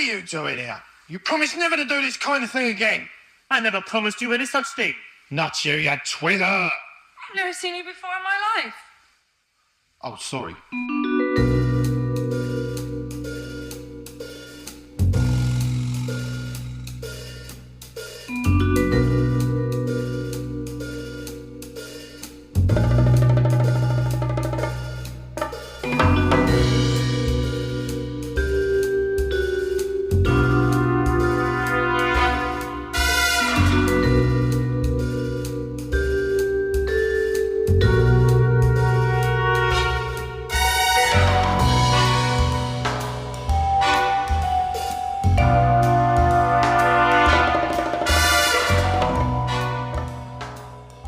are you doing here? You promised never to do this kind of thing again. I never promised you any such thing. Not you twitter. I've never seen you before in my life. Oh, sorry.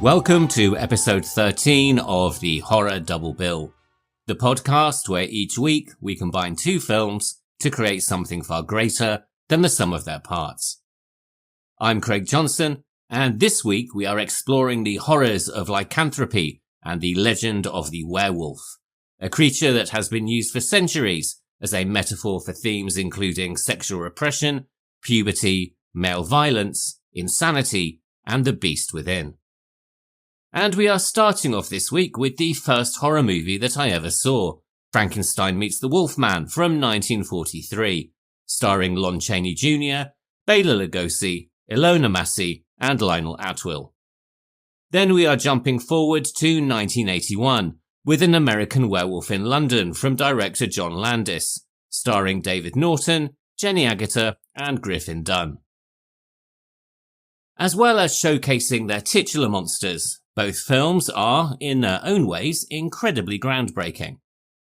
Welcome to episode 13 of the Horror Double Bill, the podcast where each week we combine two films to create something far greater than the sum of their parts. I'm Craig Johnson, and this week we are exploring the horrors of lycanthropy and the legend of the werewolf, a creature that has been used for centuries as a metaphor for themes including sexual repression, puberty, male violence, insanity, and the beast within. And we are starting off this week with the first horror movie that I ever saw, Frankenstein Meets the Wolfman from 1943, starring Lon Chaney Jr., Bela Lugosi, Ilona Massey and Lionel Atwill. Then we are jumping forward to 1981 with An American Werewolf in London from director John Landis, starring David Naughton, Jenny Agutter and Griffin Dunne. As well as showcasing their titular monsters, both films are, in their own ways, incredibly groundbreaking.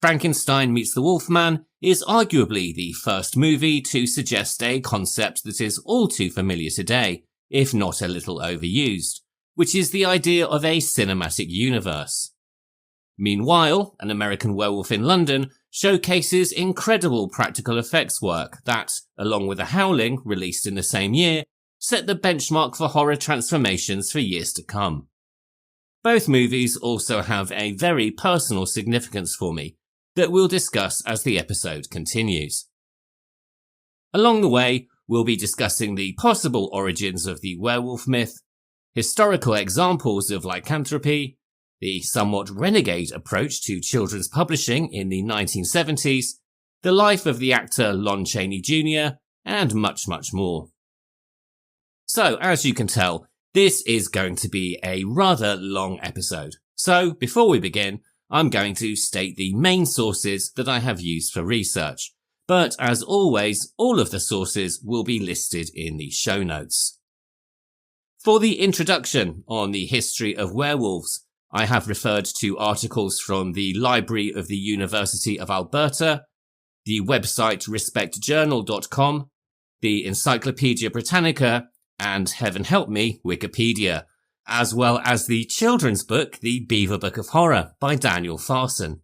Frankenstein Meets the Wolfman is arguably the first movie to suggest a concept that is all too familiar today, if not a little overused, which is the idea of a cinematic universe. Meanwhile, An American Werewolf in London showcases incredible practical effects work that, along with Howling, released in the same year, set the benchmark for horror transformations for years to come. Both movies also have a very personal significance for me that we'll discuss as the episode continues. Along the way, we'll be discussing the possible origins of the werewolf myth, historical examples of lycanthropy, the somewhat renegade approach to children's publishing in the 1970s, the life of the actor Lon Chaney Jr, and much, much more. So, as you can tell, this is going to be a rather long episode. So, before we begin, I'm going to state the main sources that I have used for research. But as always, all of the sources will be listed in the show notes. For the introduction on the history of werewolves, I have referred to articles from the Library of the University of Alberta, the website respectjournal.com, the Encyclopedia Britannica, and heaven help me, Wikipedia, as well as the children's book, The Beaver Book of Horror by Daniel Farson.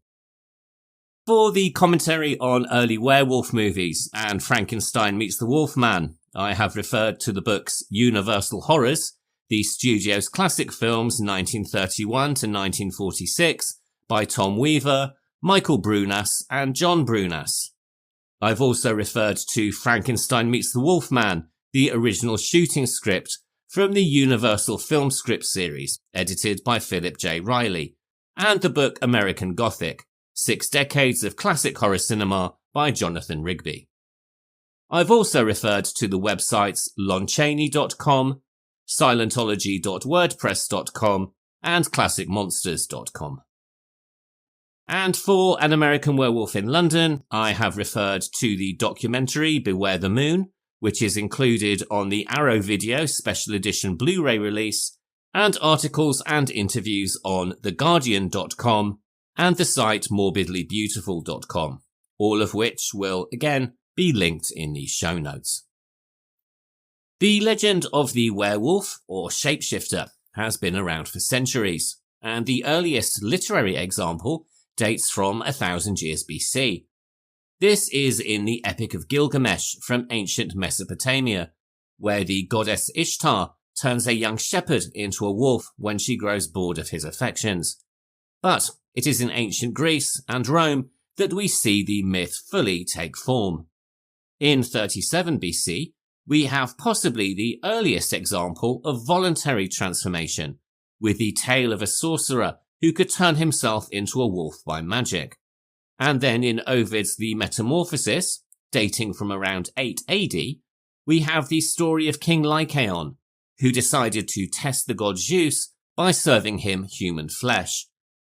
For the commentary on early werewolf movies and Frankenstein Meets the Wolfman, I have referred to the books Universal Horrors, the studio's classic films 1931 to 1946 by Tom Weaver, Michael Brunas and John Brunas. I've also referred to Frankenstein Meets the Wolfman, the original shooting script from the Universal Film Script series, edited by Philip J. Riley, and the book American Gothic, 6 Decades of Classic Horror Cinema by Jonathan Rigby. I've also referred to the websites lonchaney.com, silentology.wordpress.com, and classicmonsters.com. And for An American Werewolf in London, I have referred to the documentary Beware the Moon, which is included on the Arrow Video Special Edition Blu-ray release, and articles and interviews on theguardian.com and the site morbidlybeautiful.com, all of which will, again, be linked in the show notes. The legend of the werewolf, or shapeshifter, has been around for centuries, and the earliest literary example dates from 1000 years BC. This is in the Epic of Gilgamesh from ancient Mesopotamia, where the goddess Ishtar turns a young shepherd into a wolf when she grows bored of his affections. But it is in ancient Greece and Rome that we see the myth fully take form. In 37 BC, we have possibly the earliest example of voluntary transformation, with the tale of a sorcerer who could turn himself into a wolf by magic. And then in Ovid's The Metamorphosis, dating from around 8 AD, we have the story of King Lycaon, who decided to test the god Zeus by serving him human flesh.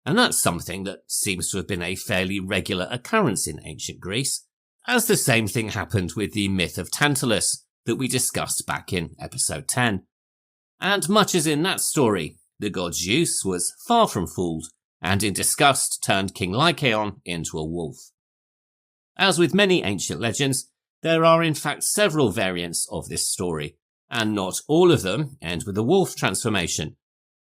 And that's something that seems to have been a fairly regular occurrence in ancient Greece, as the same thing happened with the myth of Tantalus that we discussed back in episode 10. And much as in that story, the god Zeus was far from fooled, and in disgust turned King Lycaon into a wolf. As with many ancient legends, there are in fact several variants of this story, and not all of them end with a wolf transformation.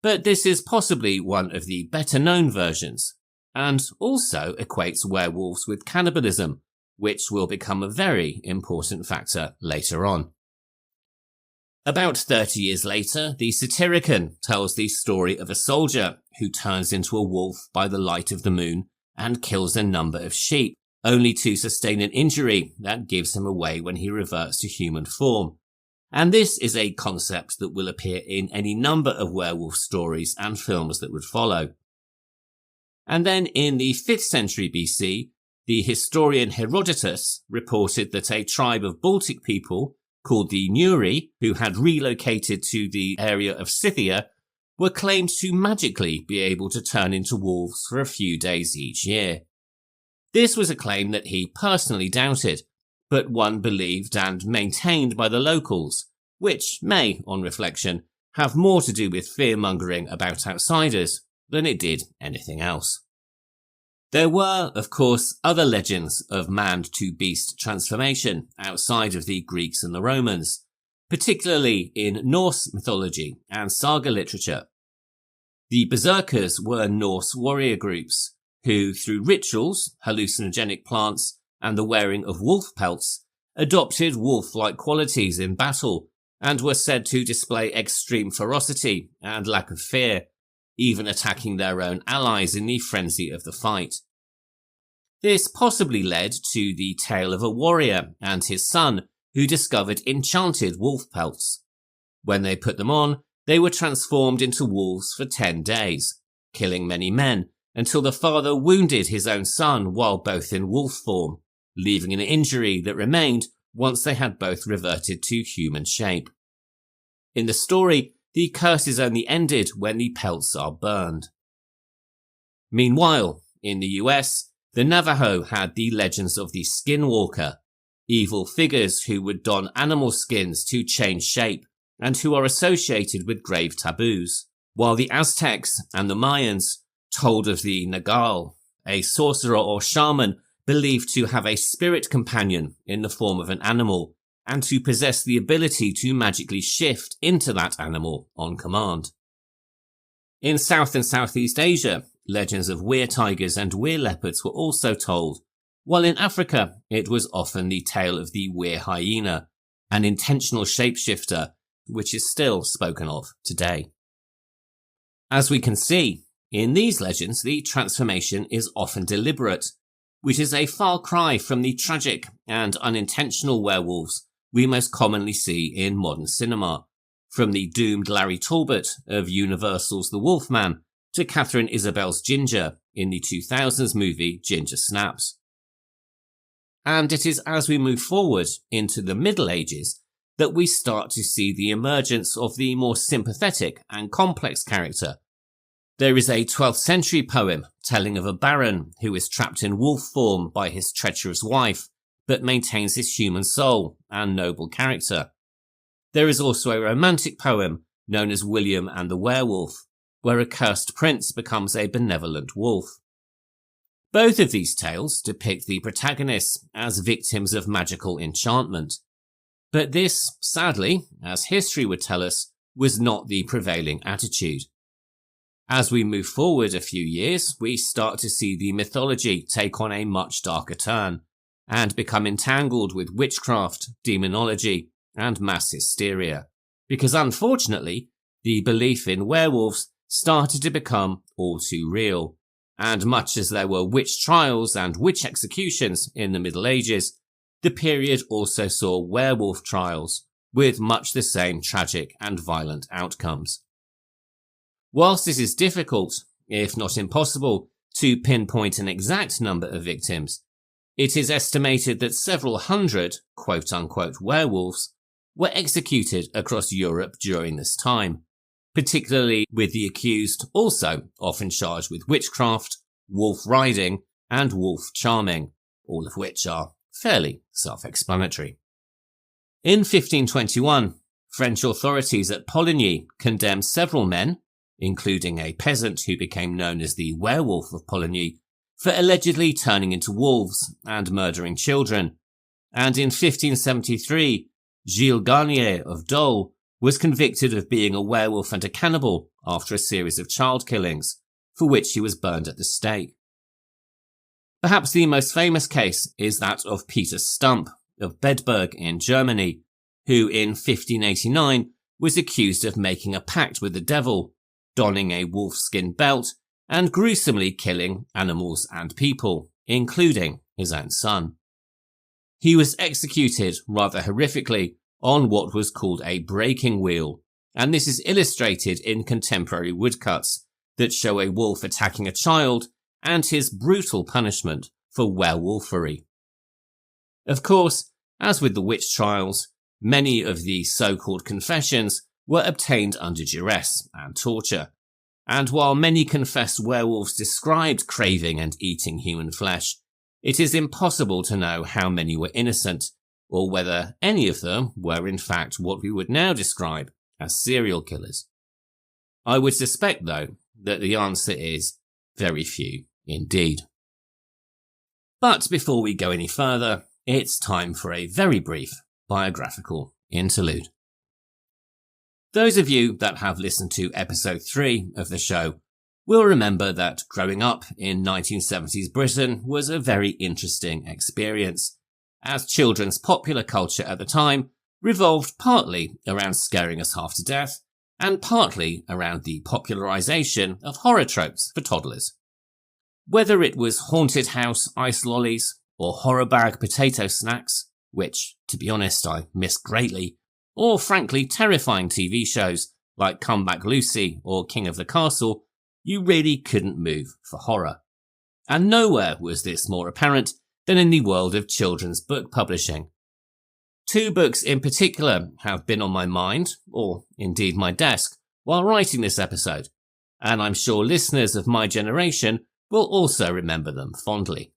But this is possibly one of the better known versions, and also equates werewolves with cannibalism, which will become a very important factor later on. About 30 years later, the Satyricon tells the story of a soldier who turns into a wolf by the light of the moon and kills a number of sheep, only to sustain an injury that gives him away when he reverts to human form. And this is a concept that will appear in any number of werewolf stories and films that would follow. And then in the 5th century BC, the historian Herodotus reported that a tribe of Baltic people called the Nuri, who had relocated to the area of Scythia, were claimed to magically be able to turn into wolves for a few days each year. This was a claim that he personally doubted, but one believed and maintained by the locals, which may, on reflection, have more to do with fear-mongering about outsiders than it did anything else. There were, of course, other legends of man-to-beast transformation outside of the Greeks and the Romans, particularly in Norse mythology and saga literature. The Berserkers were Norse warrior groups who, through rituals, hallucinogenic plants, and the wearing of wolf pelts, adopted wolf-like qualities in battle and were said to display extreme ferocity and lack of fear, even attacking their own allies in the frenzy of the fight. This possibly led to the tale of a warrior and his son who discovered enchanted wolf pelts. When they put them on, they were transformed into wolves for 10 days, killing many men until the father wounded his own son while both in wolf form, leaving an injury that remained once they had both reverted to human shape. In the story, the curses only ended when the pelts are burned. Meanwhile, in the US, the Navajo had the legends of the Skinwalker, evil figures who would don animal skins to change shape and who are associated with grave taboos, while the Aztecs and the Mayans told of the Nagal, a sorcerer or shaman believed to have a spirit companion in the form of an animal and to possess the ability to magically shift into that animal on command. In South and Southeast Asia, legends of were tigers and were leopards were also told, while in Africa it was often the tale of the were hyena, an intentional shapeshifter which is still spoken of today. As we can see, in these legends the transformation is often deliberate, which is a far cry from the tragic and unintentional werewolves we most commonly see in modern cinema, from the doomed Larry Talbot of Universal's The Wolfman to Catherine Isabel's Ginger in the 2000s movie Ginger Snaps. And it is as we move forward into the Middle Ages that we start to see the emergence of the more sympathetic and complex character. There is a 12th century poem telling of a baron who is trapped in wolf form by his treacherous wife, but maintains his human soul and noble character. There is also a romantic poem known as William and the Werewolf, where a cursed prince becomes a benevolent wolf. Both of these tales depict the protagonists as victims of magical enchantment. But this, sadly, as history would tell us, was not the prevailing attitude. As we move forward a few years, we start to see the mythology take on a much darker turn and become entangled with witchcraft, demonology, and mass hysteria. Because unfortunately, the belief in werewolves started to become all too real. And much as there were witch trials and witch executions in the Middle Ages, the period also saw werewolf trials, with much the same tragic and violent outcomes. Whilst it is difficult, if not impossible, to pinpoint an exact number of victims, it is estimated that several hundred quote-unquote werewolves were executed across Europe during this time, particularly with the accused also often charged with witchcraft, wolf riding, and wolf charming, all of which are fairly self-explanatory. In 1521, French authorities at Poligny condemned several men, including a peasant who became known as the Werewolf of Poligny, for allegedly turning into wolves and murdering children, and in 1573, Gilles Grenier of Dole was convicted of being a werewolf and a cannibal after a series of child killings, for which he was burned at the stake. Perhaps the most famous case is that of Peter Stump of Bedburg in Germany, who in 1589 was accused of making a pact with the devil, donning a wolfskin belt and gruesomely killing animals and people, including his own son. He was executed rather horrifically on what was called a breaking wheel, and this is illustrated in contemporary woodcuts that show a wolf attacking a child and his brutal punishment for werewolfery. Of course, as with the witch trials, many of the so-called confessions were obtained under duress and torture, and while many confessed werewolves described craving and eating human flesh, it is impossible to know how many were innocent, or whether any of them were in fact what we would now describe as serial killers. I would suspect, though, that the answer is very few indeed. But before we go any further, it's time for a very brief biographical interlude. Those of you that have listened to episode 3 of the show will remember that growing up in 1970s Britain was a very interesting experience, as children's popular culture at the time revolved partly around scaring us half to death and partly around the popularisation of horror tropes for toddlers. Whether it was haunted house ice lollies or horror bag potato snacks, which, to be honest, I missed greatly, or frankly terrifying TV shows like Come Back Lucy or King of the Castle, you really couldn't move for horror. And nowhere was this more apparent than in the world of children's book publishing. 2 books in particular have been on my mind, or indeed my desk, while writing this episode, and I'm sure listeners of my generation will also remember them fondly.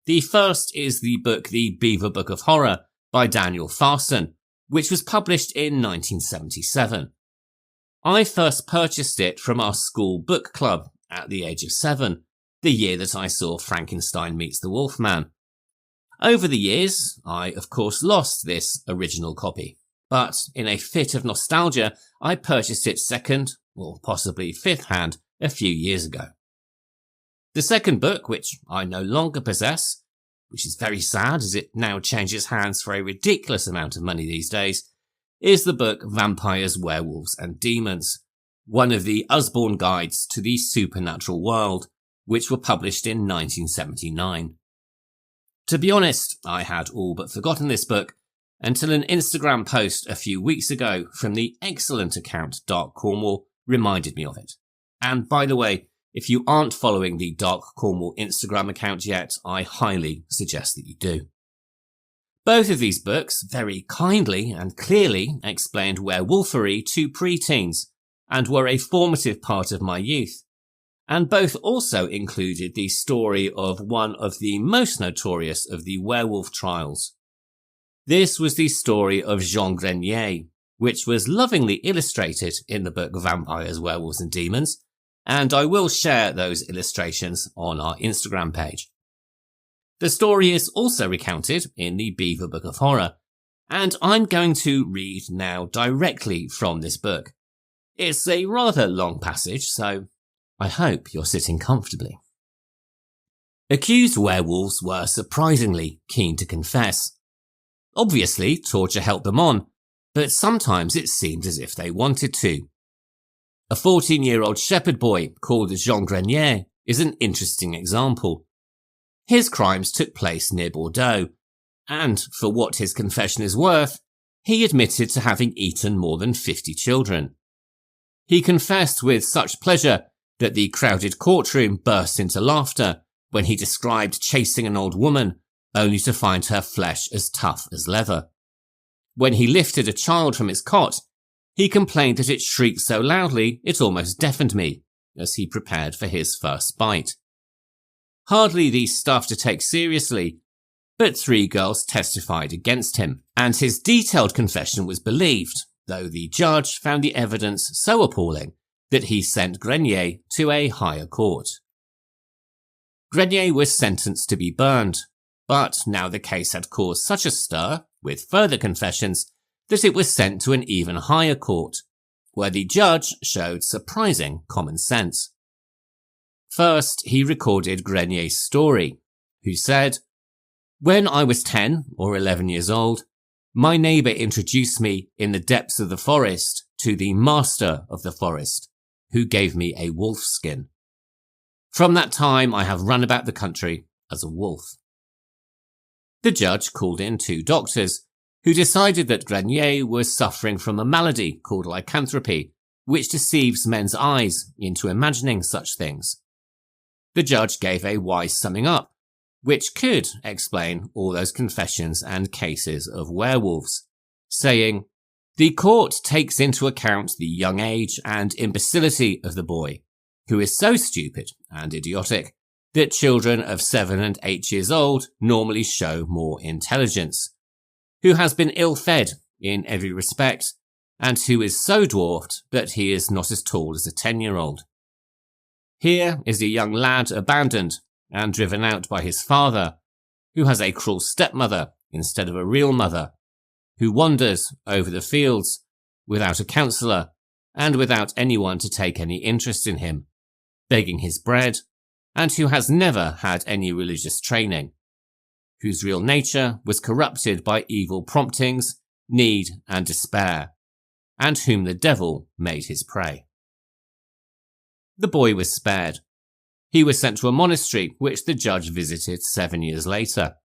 The first is the book The Beaver Book of Horror by Daniel Farson, which was published in 1977. I first purchased it from our school book club at the age of 7, the year that I saw Frankenstein Meets the Wolfman. Over the years, I of course lost this original copy, but in a fit of nostalgia, I purchased it second, or possibly fifth hand, a few years ago. The second book, which I no longer possess, which is very sad as it now changes hands for a ridiculous amount of money these days, is the book Vampires, Werewolves and Demons, one of the Usborne guides to the supernatural world, which were published in 1979. To be honest, I had all but forgotten this book until an Instagram post a few weeks ago from the excellent account Dark Cornwall reminded me of it. And by the way, if you aren't following the Dark Cornwall Instagram account yet, I highly suggest that you do. Both of these books very kindly and clearly explained werewolfery to preteens and were a formative part of my youth. And both also included the story of one of the most notorious of the werewolf trials. This was the story of Jean Grenier, which was lovingly illustrated in the book Vampires, Werewolves and Demons, and I will share those illustrations on our Instagram page. The story is also recounted in the Beaver Book of Horror, and I'm going to read now directly from this book. It's a rather long passage, so I hope you're sitting comfortably. Accused werewolves were surprisingly keen to confess. Obviously, torture helped them on, but sometimes it seemed as if they wanted to. A 14-year-old shepherd boy called Jean Grenier is an interesting example. His crimes took place near Bordeaux, and for what his confession is worth, he admitted to having eaten more than 50 children. He confessed with such pleasure that the crowded courtroom burst into laughter when he described chasing an old woman only to find her flesh as tough as leather. When he lifted a child from its cot, he complained that it shrieked so loudly it almost deafened me as he prepared for his first bite. Hardly the stuff to take seriously, but 3 girls testified against him, and his detailed confession was believed, though the judge found the evidence so appalling that he sent Grenier to a higher court. Grenier was sentenced to be burned, but now the case had caused such a stir, with further confessions, that it was sent to an even higher court, where the judge showed surprising common sense. First, he recorded Grenier's story, who said, "When I was 10 or 11 years old, my neighbour introduced me in the depths of the forest to the master of the forest, who gave me a wolf skin. From that time I have run about the country as a wolf." The judge called in 2 doctors, who decided that Grenier was suffering from a malady called lycanthropy, which deceives men's eyes into imagining such things. The judge gave a wise summing up, which could explain all those confessions and cases of werewolves, saying, "The court takes into account the young age and imbecility of the boy, who is so stupid and idiotic that children of 7 and 8 years old normally show more intelligence, who has been ill-fed in every respect, and who is so dwarfed that he is not as tall as a 10-year-old. Here is a young lad abandoned and driven out by his father, who has a cruel stepmother instead of a real mother, who wanders over the fields without a counsellor and without anyone to take any interest in him, begging his bread, and who has never had any religious training, whose real nature was corrupted by evil promptings, need and despair, and whom the devil made his prey." The boy was spared. He was sent to a monastery which the judge visited 7 years later.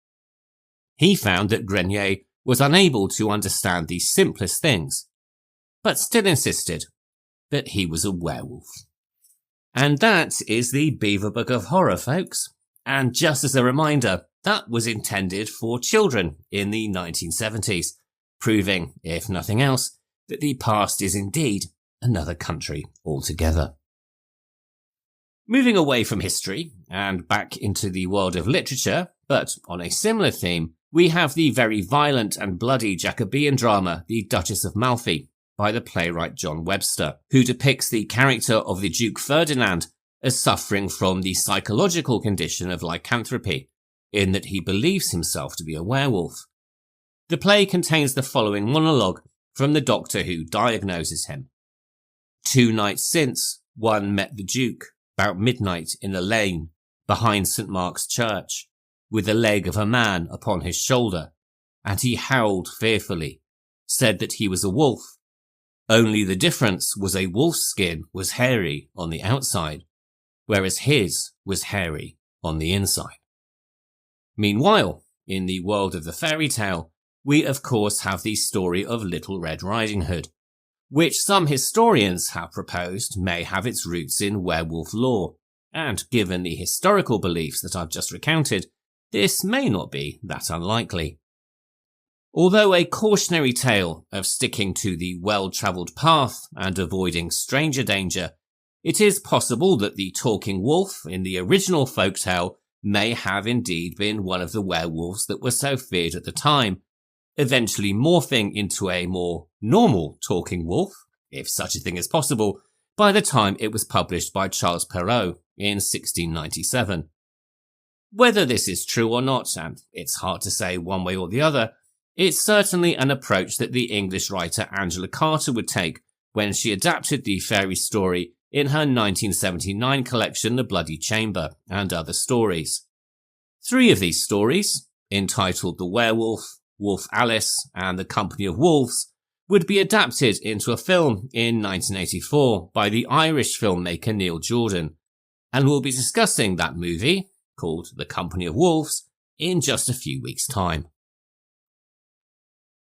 He found that Grenier was unable to understand the simplest things, but still insisted that he was a werewolf. And that is the Beaver Book of Horror, folks. And just as a reminder, that was intended for children in the 1970s, proving, if nothing else, that the past is indeed another country altogether. Moving away from history and back into the world of literature, but on a similar theme, we have the very violent and bloody Jacobean drama The Duchess of Malfi by the playwright John Webster, who depicts the character of the Duke Ferdinand as suffering from the psychological condition of lycanthropy, in that he believes himself to be a werewolf. The play contains the following monologue from the doctor who diagnoses him. "2 nights since, one met the Duke about midnight in a lane behind St. Mark's Church, with the leg of a man upon his shoulder, and he howled fearfully, said that he was a wolf. Only the difference was a wolf's skin was hairy on the outside, whereas his was hairy on the inside." Meanwhile, in the world of the fairy tale, we of course have the story of Little Red Riding Hood, which some historians have proposed may have its roots in werewolf lore, and given the historical beliefs that I've just recounted, this may not be that unlikely. Although a cautionary tale of sticking to the well-travelled path and avoiding stranger danger, it is possible that the talking wolf in the original folktale may have indeed been one of the werewolves that were so feared at the time, eventually morphing into a more normal talking wolf, if such a thing is possible, by the time it was published by Charles Perrault in 1697. Whether this is true or not, and it's hard to say one way or the other, it's certainly an approach that the English writer Angela Carter would take when she adapted the fairy story in her 1979 collection The Bloody Chamber and Other Stories. 3 of these stories, entitled The Werewolf, Wolf Alice and The Company of Wolves, would be adapted into a film in 1984 by the Irish filmmaker Neil Jordan, and we'll be discussing that movie, called The Company of Wolves, in just a few weeks' time.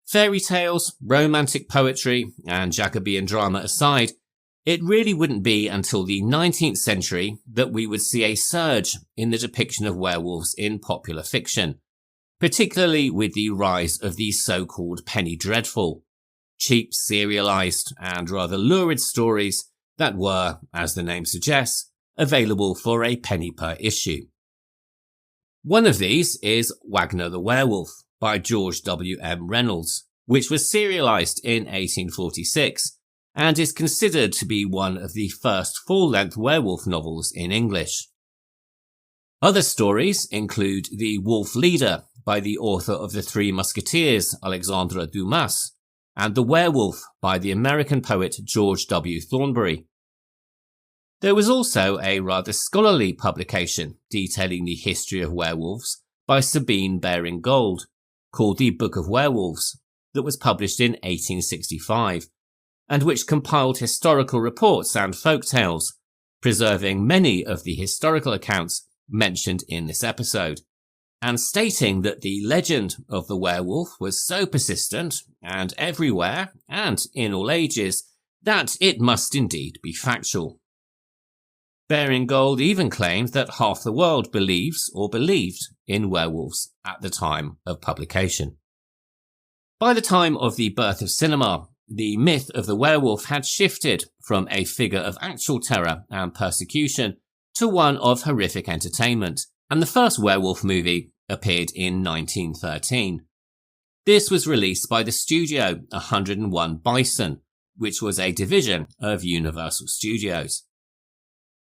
Fairy tales, romantic poetry, and Jacobean drama aside, it really wouldn't be until the 19th century that we would see a surge in the depiction of werewolves in popular fiction, particularly with the rise of the so-called penny dreadful, cheap, serialized, and rather lurid stories that were, as the name suggests, available for a penny per issue. One of these is Wagner the Werewolf by George W. M. Reynolds, which was serialized in 1846 and is considered to be one of the first full-length werewolf novels in English. Other stories include The Wolf Leader by the author of The Three Musketeers, Alexandre Dumas, and The Werewolf by the American poet George W. Thornbury. There was also a rather scholarly publication detailing the history of werewolves by Sabine Baring-Gould, called The Book of Werewolves, that was published in 1865, and which compiled historical reports and folk tales, preserving many of the historical accounts mentioned in this episode, and stating that the legend of the werewolf was so persistent and everywhere and in all ages that it must indeed be factual. Baring-Gould even claimed that half the world believes or believed in werewolves at the time of publication. By the time of the birth of cinema, the myth of the werewolf had shifted from a figure of actual terror and persecution to one of horrific entertainment, and the first werewolf movie appeared in 1913. This was released by the studio 101 Bison, which was a division of Universal Studios.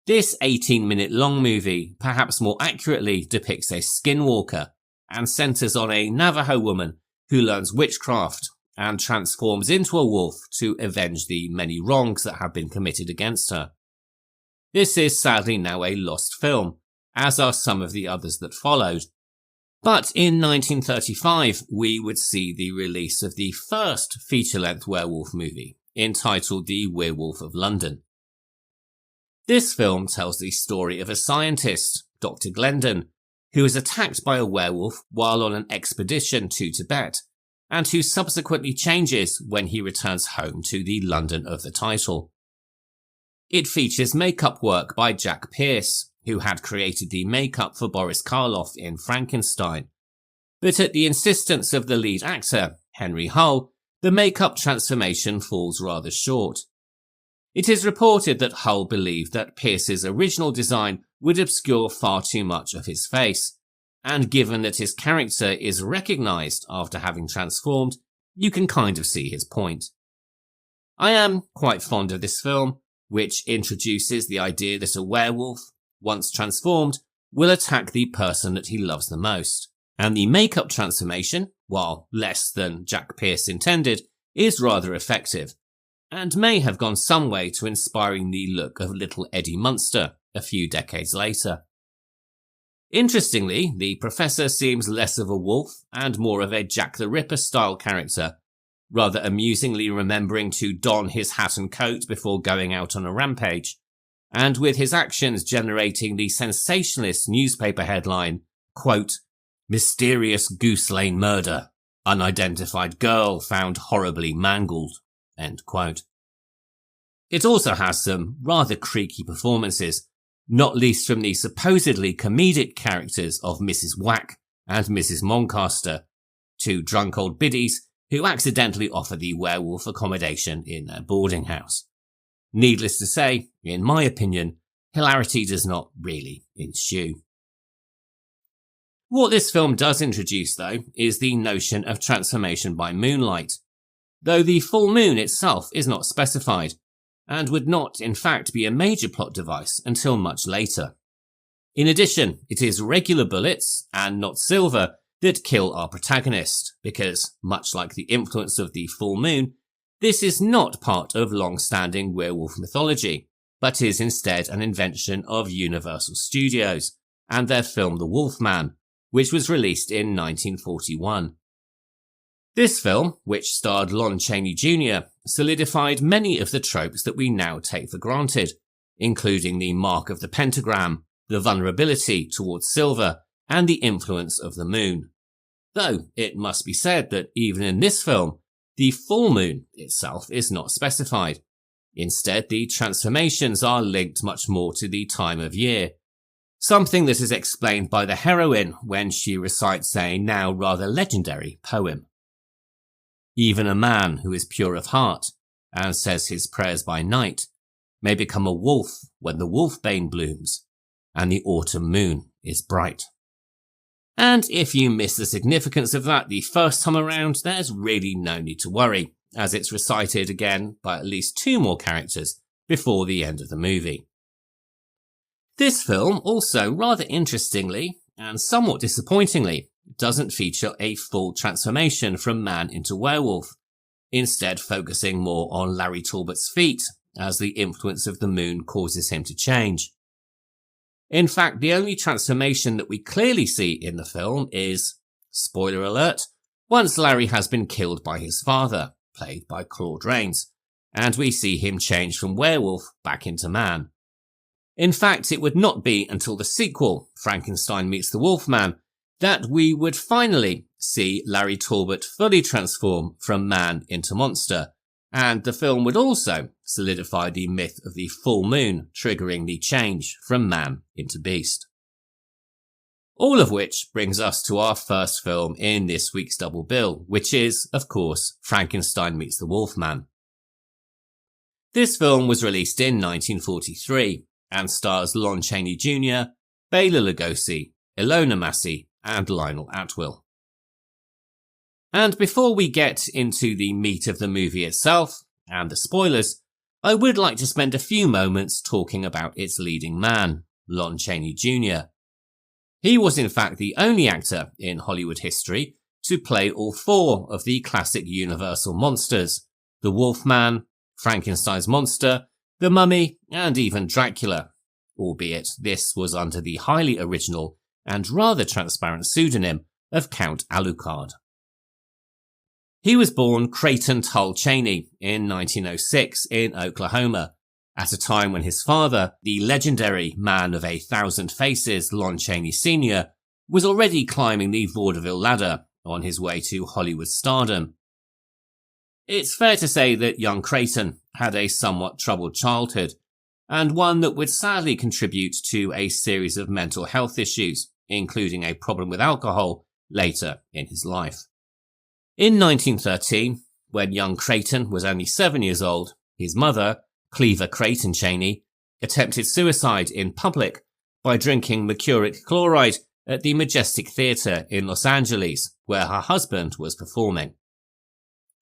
This 18-minute long movie perhaps more accurately depicts a skinwalker and centres on a Navajo woman who learns witchcraft and transforms into a wolf to avenge the many wrongs that have been committed against her. This is sadly now a lost film, as are some of the others that followed. But in 1935, we would see the release of the first feature-length werewolf movie, entitled The Werewolf of London. This film tells the story of a scientist, Dr. Glendon, who is attacked by a werewolf while on an expedition to Tibet, and who subsequently changes when he returns home to the London of the title. It features makeup work by Jack Pierce, who had created the makeup for Boris Karloff in Frankenstein, but at the insistence of the lead actor, Henry Hull, the makeup transformation falls rather short. It is reported that Hull believed that Pierce's original design would obscure far too much of his face, and given that his character is recognised after having transformed, you can kind of see his point. I am quite fond of this film, which introduces the idea that a werewolf, once transformed, will attack the person that he loves the most, and the makeup transformation, while less than Jack Pierce intended, is rather effective, and may have gone some way to inspiring the look of little Eddie Munster a few decades later. Interestingly, the Professor seems less of a wolf and more of a Jack the Ripper style character, rather amusingly remembering to don his hat and coat before going out on a rampage, and with his actions generating the sensationalist newspaper headline, quote, "Mysterious Goose Lane Murder. Unidentified girl found horribly mangled." End quote. It also has some rather creaky performances, not least from the supposedly comedic characters of Mrs. Whack and Mrs. Moncaster, two drunk old biddies who accidentally offer the werewolf accommodation in their boarding house. Needless to say, in my opinion, hilarity does not really ensue. What this film does introduce, though, is the notion of transformation by moonlight, though the full moon itself is not specified, and would not in fact be a major plot device until much later. In addition, it is regular bullets, and not silver, that kill our protagonist, because, much like the influence of the full moon, this is not part of long-standing werewolf mythology, but is instead an invention of Universal Studios, and their film The Wolfman, which was released in 1941. This film, which starred Lon Chaney Jr., solidified many of the tropes that we now take for granted, including the mark of the pentagram, the vulnerability towards silver, and the influence of the moon. Though it must be said that even in this film, the full moon itself is not specified. Instead, the transformations are linked much more to the time of year, something that is explained by the heroine when she recites a now rather legendary poem. Even a man who is pure of heart and says his prayers by night may become a wolf when the wolfbane blooms and the autumn moon is bright. And if you miss the significance of that the first time around, there's really no need to worry, as it's recited again by at least 2 more characters before the end of the movie. This film also, rather interestingly and somewhat disappointingly, doesn't feature a full transformation from man into werewolf, instead focusing more on Larry Talbot's feet as the influence of the moon causes him to change. In fact, the only transformation that we clearly see in the film is, spoiler alert, once Larry has been killed by his father, played by Claude Rains, and we see him change from werewolf back into man. In fact, it would not be until the sequel, Frankenstein Meets the Wolfman, that we would finally see Larry Talbot fully transform from man into monster, and the film would also solidify the myth of the full moon triggering the change from man into beast. All of which brings us to our first film in this week's double bill, which is, of course, Frankenstein Meets the Wolfman. This film was released in 1943 and stars Lon Chaney Jr., Bela Lugosi, Ilona Massey and Lionel Atwill. And before we get into the meat of the movie itself and the spoilers, I would like to spend a few moments talking about its leading man, Lon Chaney Jr. He was in fact the only actor in Hollywood history to play all 4 of the classic Universal monsters: the Wolfman, Frankenstein's monster, the Mummy, and even Dracula, albeit this was under the highly original and rather transparent pseudonym of Count Alucard. He was born Creighton Tull Chaney in 1906 in Oklahoma, at a time when his father, the legendary man of 1,000 faces, Lon Chaney Sr., was already climbing the vaudeville ladder on his way to Hollywood stardom. It's fair to say that young Creighton had a somewhat troubled childhood, and one that would sadly contribute to a series of mental health issues, including a problem with alcohol later in his life. In 1913, when young Creighton was only 7 years old, his mother, Cleaver Creighton Chaney, attempted suicide in public by drinking mercuric chloride at the Majestic Theatre in Los Angeles, where her husband was performing.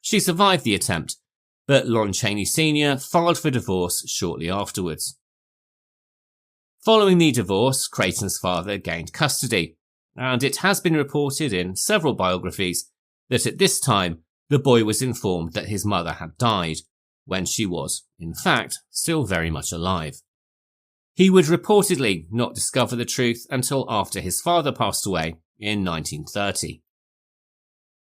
She survived the attempt, but Lon Chaney Sr. filed for divorce shortly afterwards. Following the divorce, Creighton's father gained custody, and it has been reported in several biographies that at this time the boy was informed that his mother had died, when she was, in fact, still very much alive. He would reportedly not discover the truth until after his father passed away in 1930.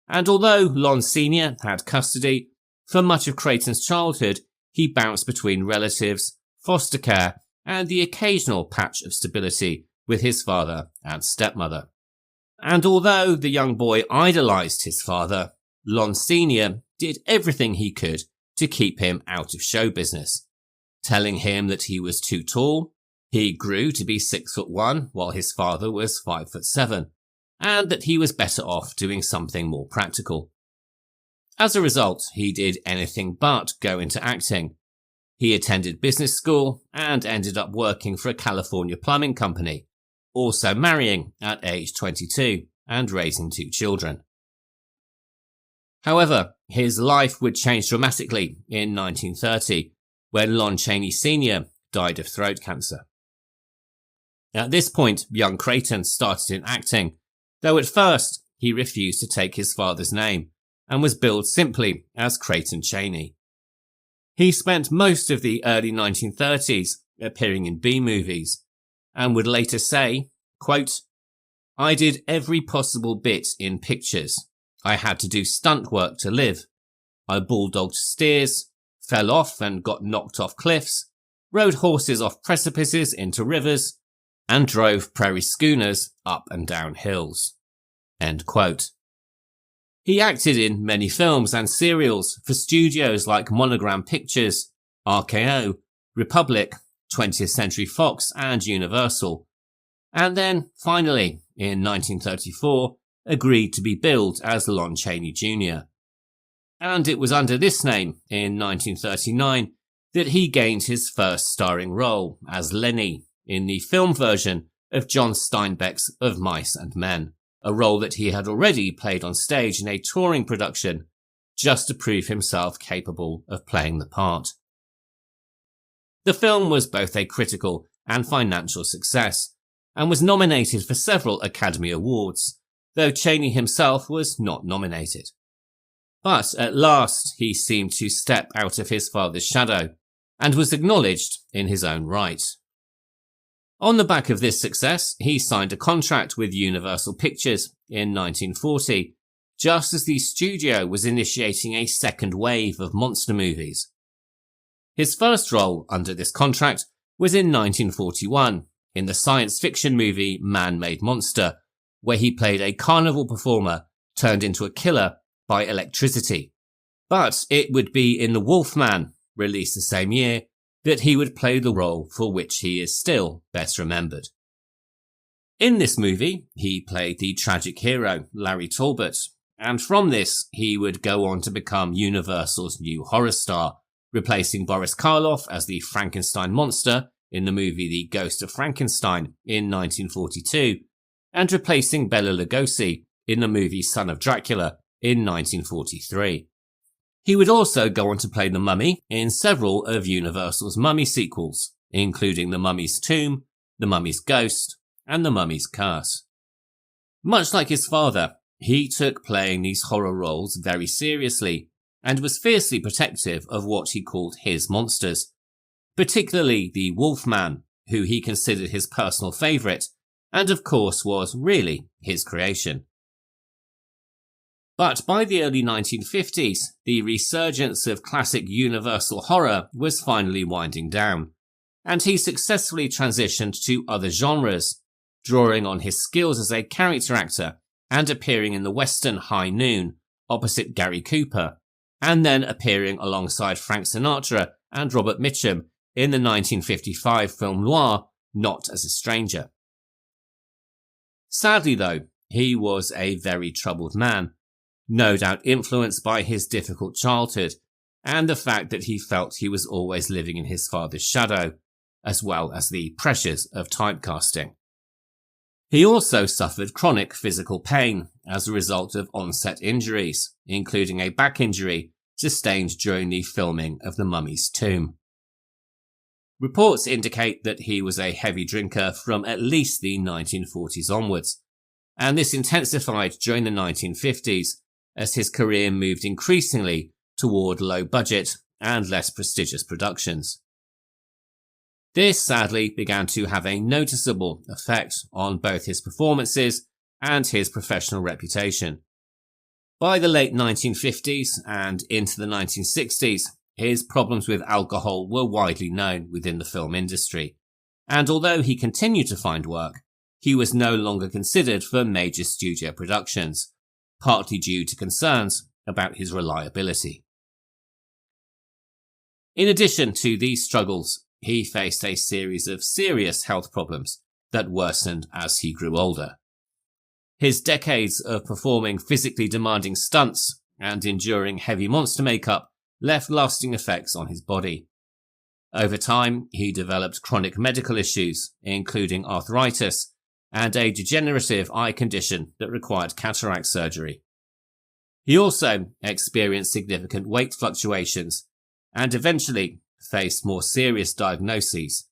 And although Lon Sr. had custody, for much of Creighton's childhood he bounced between relatives, foster care, and the occasional patch of stability with his father and stepmother. And although the young boy idolised his father, Lon Sr. did everything he could to keep him out of show business, telling him that he was too tall, he grew to be 6'1" while his father was 5'7", and that he was better off doing something more practical. As a result, he did anything but go into acting. He attended business school and ended up working for a California plumbing company, also marrying at age 22 and raising 2 children. However, his life would change dramatically in 1930 when Lon Chaney Sr. died of throat cancer. At this point, young Creighton started in acting, though at first he refused to take his father's name and was billed simply as Creighton Chaney. He spent most of the early 1930s appearing in B-movies, and would later say, quote, "I did every possible bit in pictures. I had to do stunt work to live. I bulldogged steers, fell off and got knocked off cliffs, rode horses off precipices into rivers, and drove prairie schooners up and down hills." End quote. He acted in many films and serials for studios like Monogram Pictures, RKO, Republic, 20th Century Fox and Universal. And then, finally, in 1934, agreed to be billed as Lon Chaney Jr. And it was under this name, in 1939, that he gained his first starring role as Lenny in the film version of John Steinbeck's Of Mice and Men, a role that he had already played on stage in a touring production just to prove himself capable of playing the part. The film was both a critical and financial success, and was nominated for several Academy Awards, though Chaney himself was not nominated. But at last he seemed to step out of his father's shadow, and was acknowledged in his own right. On the back of this success, he signed a contract with Universal Pictures in 1940, just as the studio was initiating a second wave of monster movies. His first role under this contract was in 1941, in the science fiction movie Man-Made Monster, where he played a carnival performer turned into a killer by electricity. But it would be in The Wolfman, released the same year, that he would play the role for which he is still best remembered. In this movie, he played the tragic hero, Larry Talbot, and from this he would go on to become Universal's new horror star, replacing Boris Karloff as the Frankenstein monster in the movie The Ghost of Frankenstein in 1942, and replacing Bela Lugosi in the movie Son of Dracula in 1943. He would also go on to play the Mummy in several of Universal's Mummy sequels, including The Mummy's Tomb, The Mummy's Ghost, and The Mummy's Curse. Much like his father, he took playing these horror roles very seriously, and was fiercely protective of what he called his monsters, particularly the Wolfman, who he considered his personal favourite, and of course was really his creation. But by the early 1950s, the resurgence of classic Universal horror was finally winding down, and he successfully transitioned to other genres, drawing on his skills as a character actor and appearing in the western High Noon opposite Gary Cooper, and then appearing alongside Frank Sinatra and Robert Mitchum in the 1955 film noir Not as a Stranger. Sadly though, he was a very troubled man, no doubt influenced by his difficult childhood and the fact that he felt he was always living in his father's shadow, as well as the pressures of typecasting. He also suffered chronic physical pain as a result of onset injuries, including a back injury sustained during the filming of The Mummy's Tomb. Reports indicate that he was a heavy drinker from at least the 1940s onwards, and this intensified during the 1950s as his career moved increasingly toward low-budget and less prestigious productions. This sadly began to have a noticeable effect on both his performances and his professional reputation. By the late 1950s and into the 1960s, his problems with alcohol were widely known within the film industry, and although he continued to find work, he was no longer considered for major studio productions, partly due to concerns about his reliability. In addition to these struggles, he faced a series of serious health problems that worsened as he grew older. His decades of performing physically demanding stunts and enduring heavy monster makeup left lasting effects on his body. Over time, he developed chronic medical issues, including arthritis and a degenerative eye condition that required cataract surgery. He also experienced significant weight fluctuations and eventually faced more serious diagnoses,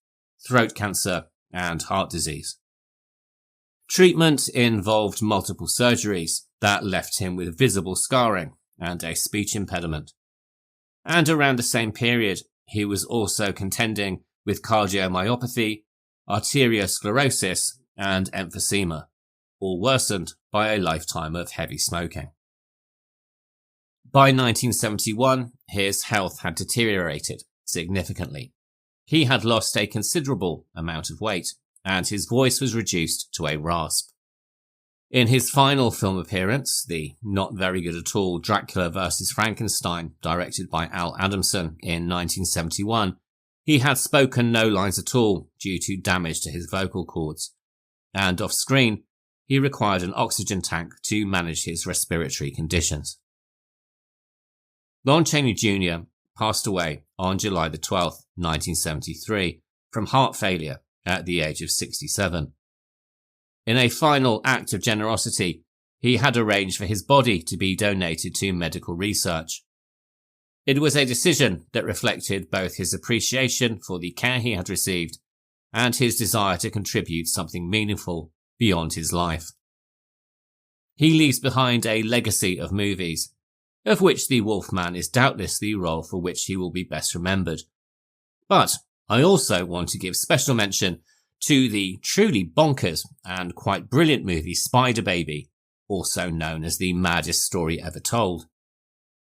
throat cancer and heart disease. Treatment involved multiple surgeries that left him with visible scarring and a speech impediment. And around the same period, he was also contending with cardiomyopathy, arteriosclerosis, and emphysema, all worsened by a lifetime of heavy smoking. By 1971, his health had deteriorated significantly. He had lost a considerable amount of weight, and his voice was reduced to a rasp. In his final film appearance, the not very good at all Dracula vs. Frankenstein, directed by Al Adamson in 1971, he had spoken no lines at all due to damage to his vocal cords, and off-screen, he required an oxygen tank to manage his respiratory conditions. Lon Chaney Jr. passed away on July the 12th, 1973, from heart failure at the age of 67. In a final act of generosity, he had arranged for his body to be donated to medical research. It was a decision that reflected both his appreciation for the care he had received and his desire to contribute something meaningful beyond his life. He leaves behind a legacy of movies, of which The Wolfman is doubtless the role for which he will be best remembered. But I also want to give special mention to the truly bonkers and quite brilliant movie Spider Baby, also known as the maddest story ever told.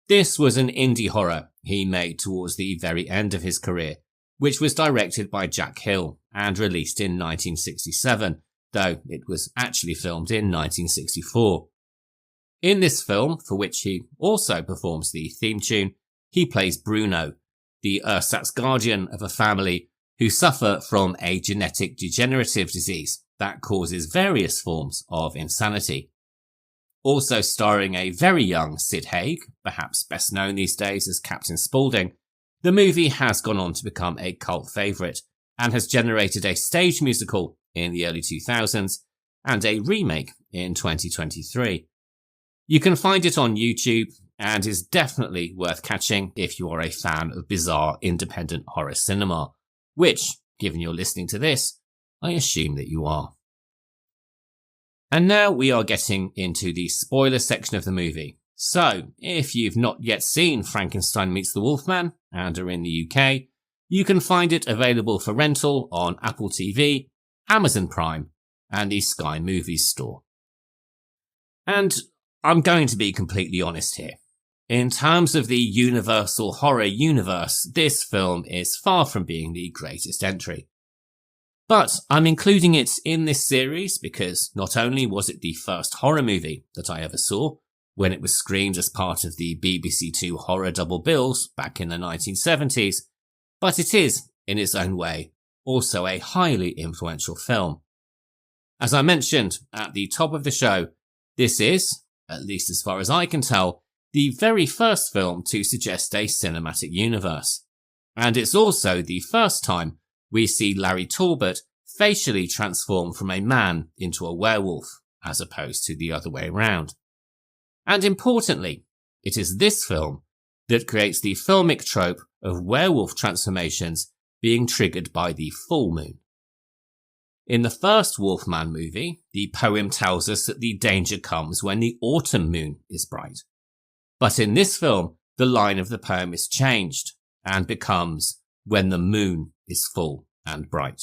This was an indie horror he made towards the very end of his career, which was directed by Jack Hill and released in 1967, though it was actually filmed in 1964. In this film, for which he also performs the theme tune, he plays Bruno, the ersatz guardian of a family who suffer from a genetic degenerative disease that causes various forms of insanity. Also starring a very young Sid Haig, perhaps best known these days as Captain Spaulding, the movie has gone on to become a cult favourite and has generated a stage musical in the early 2000s and a remake in 2023. You can find it on YouTube and is definitely worth catching if you are a fan of bizarre independent horror cinema, which, given you're listening to this, I assume that you are. And now we are getting into the spoiler section of the movie. So, if you've not yet seen Frankenstein Meets the Wolfman and are in the UK, you can find it available for rental on Apple TV, Amazon Prime, and the Sky Movies store. And I'm going to be completely honest here. In terms of the universal horror universe, this film is far from being the greatest entry. But I'm including it in this series because not only was it the first horror movie that I ever saw, when it was screened as part of the BBC Two horror double bills back in the 1970s, but it is, in its own way, also a highly influential film. As I mentioned at the top of the show, this is, at least as far as I can tell, the very first film to suggest a cinematic universe. And it's also the first time we see Larry Talbot facially transform from a man into a werewolf, as opposed to the other way around. And importantly, it is this film that creates the filmic trope of werewolf transformations being triggered by the full moon. In the first Wolfman movie, the poem tells us that the danger comes when the autumn moon is bright. But in this film, the line of the poem is changed and becomes when the moon is full and bright.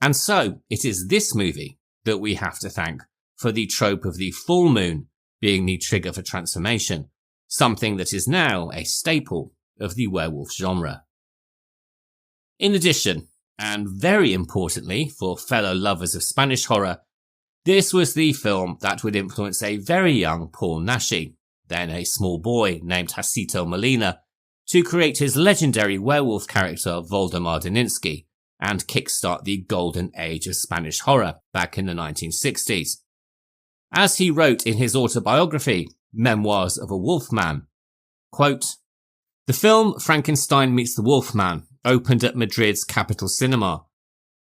And so it is this movie that we have to thank for the trope of the full moon being the trigger for transformation, something that is now a staple of the werewolf genre. In addition, and very importantly for fellow lovers of Spanish horror, this was the film that would influence a very young Paul Naschy, then a small boy named Jacinto Molina, to create his legendary werewolf character Voldemar Daninsky and kickstart the golden age of Spanish horror back in the 1960s. As he wrote in his autobiography, Memoirs of a Wolfman, quote, "The film Frankenstein Meets the Wolfman opened at Madrid's Capitol Cinema,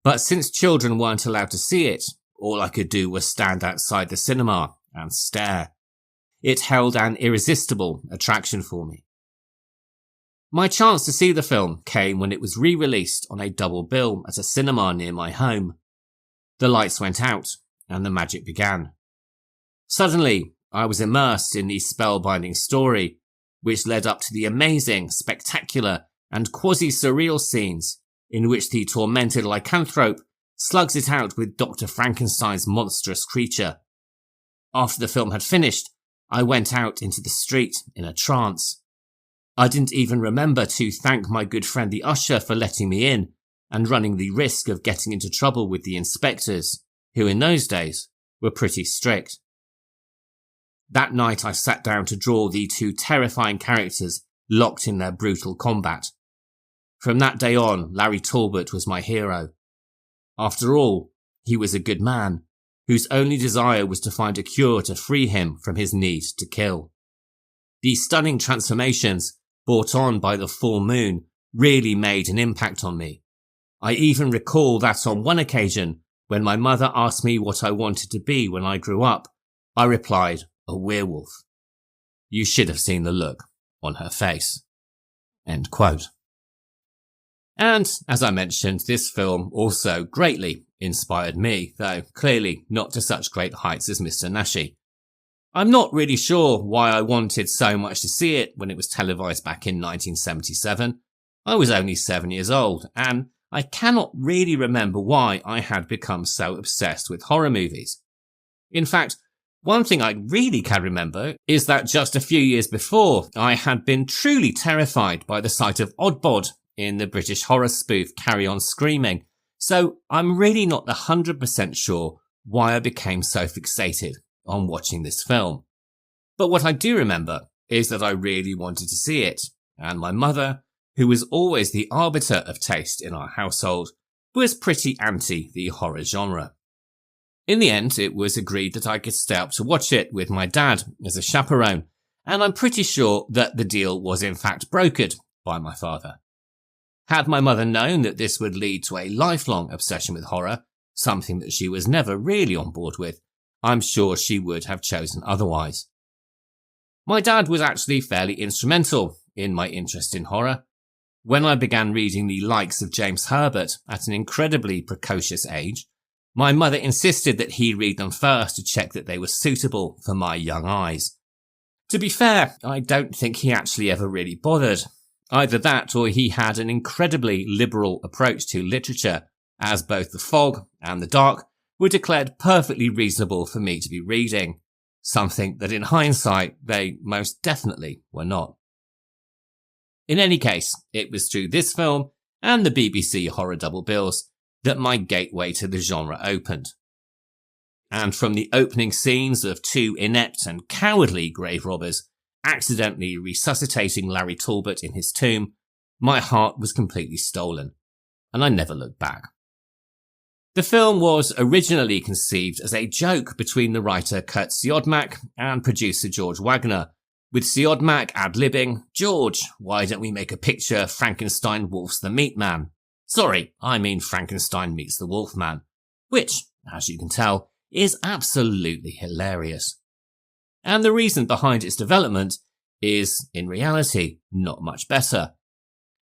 but since children weren't allowed to see it, all I could do was stand outside the cinema and stare. It held an irresistible attraction for me. My chance to see the film came when it was re-released on a double bill at a cinema near my home. The lights went out and the magic began. Suddenly, I was immersed in the spellbinding story, which led up to the amazing, spectacular, and quasi-surreal scenes in which the tormented lycanthrope slugs it out with Dr. Frankenstein's monstrous creature. After the film had finished, I went out into the street in a trance. I didn't even remember to thank my good friend the usher for letting me in and running the risk of getting into trouble with the inspectors, who in those days were pretty strict. that night I sat down to draw the two terrifying characters locked in their brutal combat. From that day on, Larry Talbot was my hero. After all, he was a good man, whose only desire was to find a cure to free him from his need to kill. The stunning transformations brought on by the full moon really made an impact on me. I even recall that on one occasion, when my mother asked me what I wanted to be when I grew up, I replied, a werewolf. You should have seen the look on her face. End quote. And, as I mentioned, this film also greatly inspired me, though clearly not to such great heights as Mr. Nashi. I'm not really sure why I wanted so much to see it when it was televised back in 1977. I was only 7 years old, and I cannot really remember why I had become so obsessed with horror movies. In fact, one thing I really can remember is that just a few years before, I had been truly terrified by the sight of Oddbod in the British horror spoof Carry On Screaming, so I'm really not 100% sure why I became so fixated on watching this film. But what I do remember is that I really wanted to see it, and my mother, who was always the arbiter of taste in our household, was pretty anti the horror genre. In the end, it was agreed that I could stay up to watch it with my dad as a chaperone, and I'm pretty sure that the deal was in fact brokered by my father. Had my mother known that this would lead to a lifelong obsession with horror, something that she was never really on board with, I'm sure she would have chosen otherwise. My dad was actually fairly instrumental in my interest in horror. When I began reading the likes of James Herbert at an incredibly precocious age, my mother insisted that he read them first to check that they were suitable for my young eyes. To be fair, I don't think he actually ever really bothered. Either that or he had an incredibly liberal approach to literature, as both The Fog and The Dark were declared perfectly reasonable for me to be reading, something that in hindsight they most definitely were not. In any case, it was through this film and the BBC horror double bills that my gateway to the genre opened. And from the opening scenes of two inept and cowardly grave robbers accidentally resuscitating Larry Talbot in his tomb, my heart was completely stolen, and I never looked back. The film was originally conceived as a joke between the writer Kurt Siodmak and producer George Wagner, with Siodmak ad-libbing, "George, why don't we make a picture Frankenstein Wolf's the Meat Man? Sorry, I mean Frankenstein Meets the Wolfman," which, as you can tell, is absolutely hilarious. And the reason behind its development is, in reality, not much better.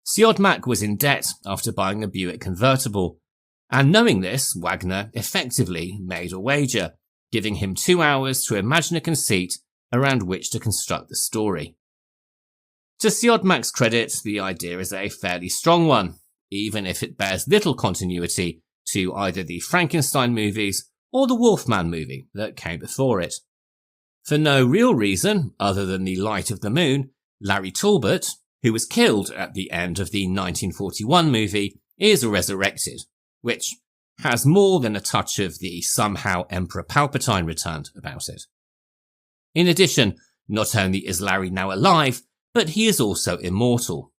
Siodmak was in debt after buying a Buick convertible, and knowing this, Wagner effectively made a wager, giving him 2 hours to imagine a conceit around which to construct the story. To Siodmak's credit, the idea is a fairly strong one, even if it bears little continuity to either the Frankenstein movies or the Wolfman movie that came before it. For no real reason other than the light of the moon, Larry Talbot, who was killed at the end of the 1941 movie, is resurrected, which has more than a touch of the somehow Emperor Palpatine returned about it. In addition, not only is Larry now alive, but he is also immortal.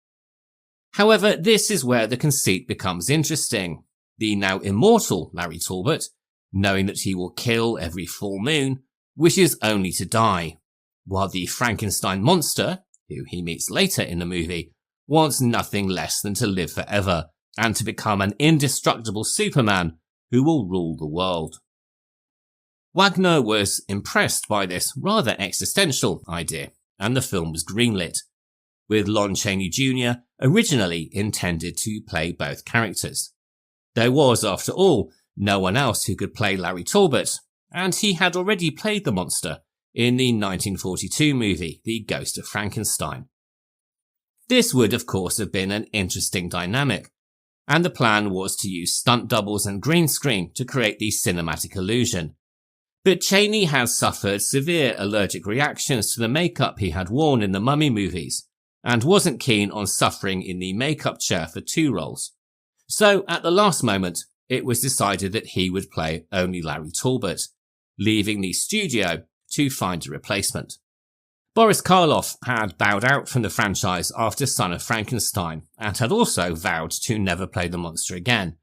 However, this is where the conceit becomes interesting. The now immortal Larry Talbot, knowing that he will kill every full moon, wishes only to die, while the Frankenstein monster, who he meets later in the movie, wants nothing less than to live forever and to become an indestructible Superman who will rule the world. Wagner was impressed by this rather existential idea, and the film was greenlit, with Lon Chaney Jr. originally intended to play both characters. There was, after all, no one else who could play Larry Talbot, and he had already played the monster in the 1942 movie The Ghost of Frankenstein. This would, of course, have been an interesting dynamic, and the plan was to use stunt doubles and green screen to create the cinematic illusion. But Chaney had suffered severe allergic reactions to the makeup he had worn in the Mummy movies, and wasn't keen on suffering in the makeup chair for 2 roles. So, at the last moment, it was decided that he would play only Larry Talbot, leaving the studio to find a replacement. Boris Karloff had bowed out from the franchise after Son of Frankenstein and had also vowed to never play the monster again.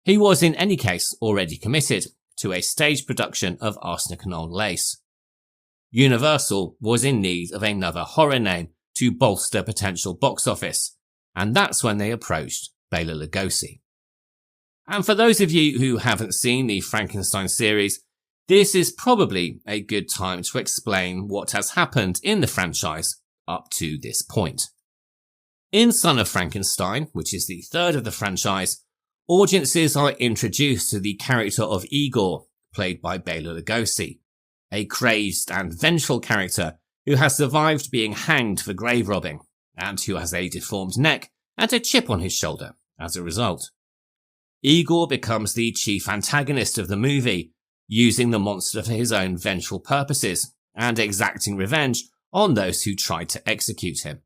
He was in any case already committed to a stage production of Arsenic and Old Lace. Universal was in need of another horror name to bolster potential box office, and that's when they approached Bela Lugosi. And for those of you who haven't seen the Frankenstein series, this is probably a good time to explain what has happened in the franchise up to this point. In Son of Frankenstein, which is the third of the franchise, audiences are introduced to the character of Igor, played by Bela Lugosi, a crazed and vengeful character who has survived being hanged for grave robbing, and who has a deformed neck and a chip on his shoulder as a result. Igor becomes the chief antagonist of the movie, using the monster for his own vengeful purposes and exacting revenge on those who tried to execute him.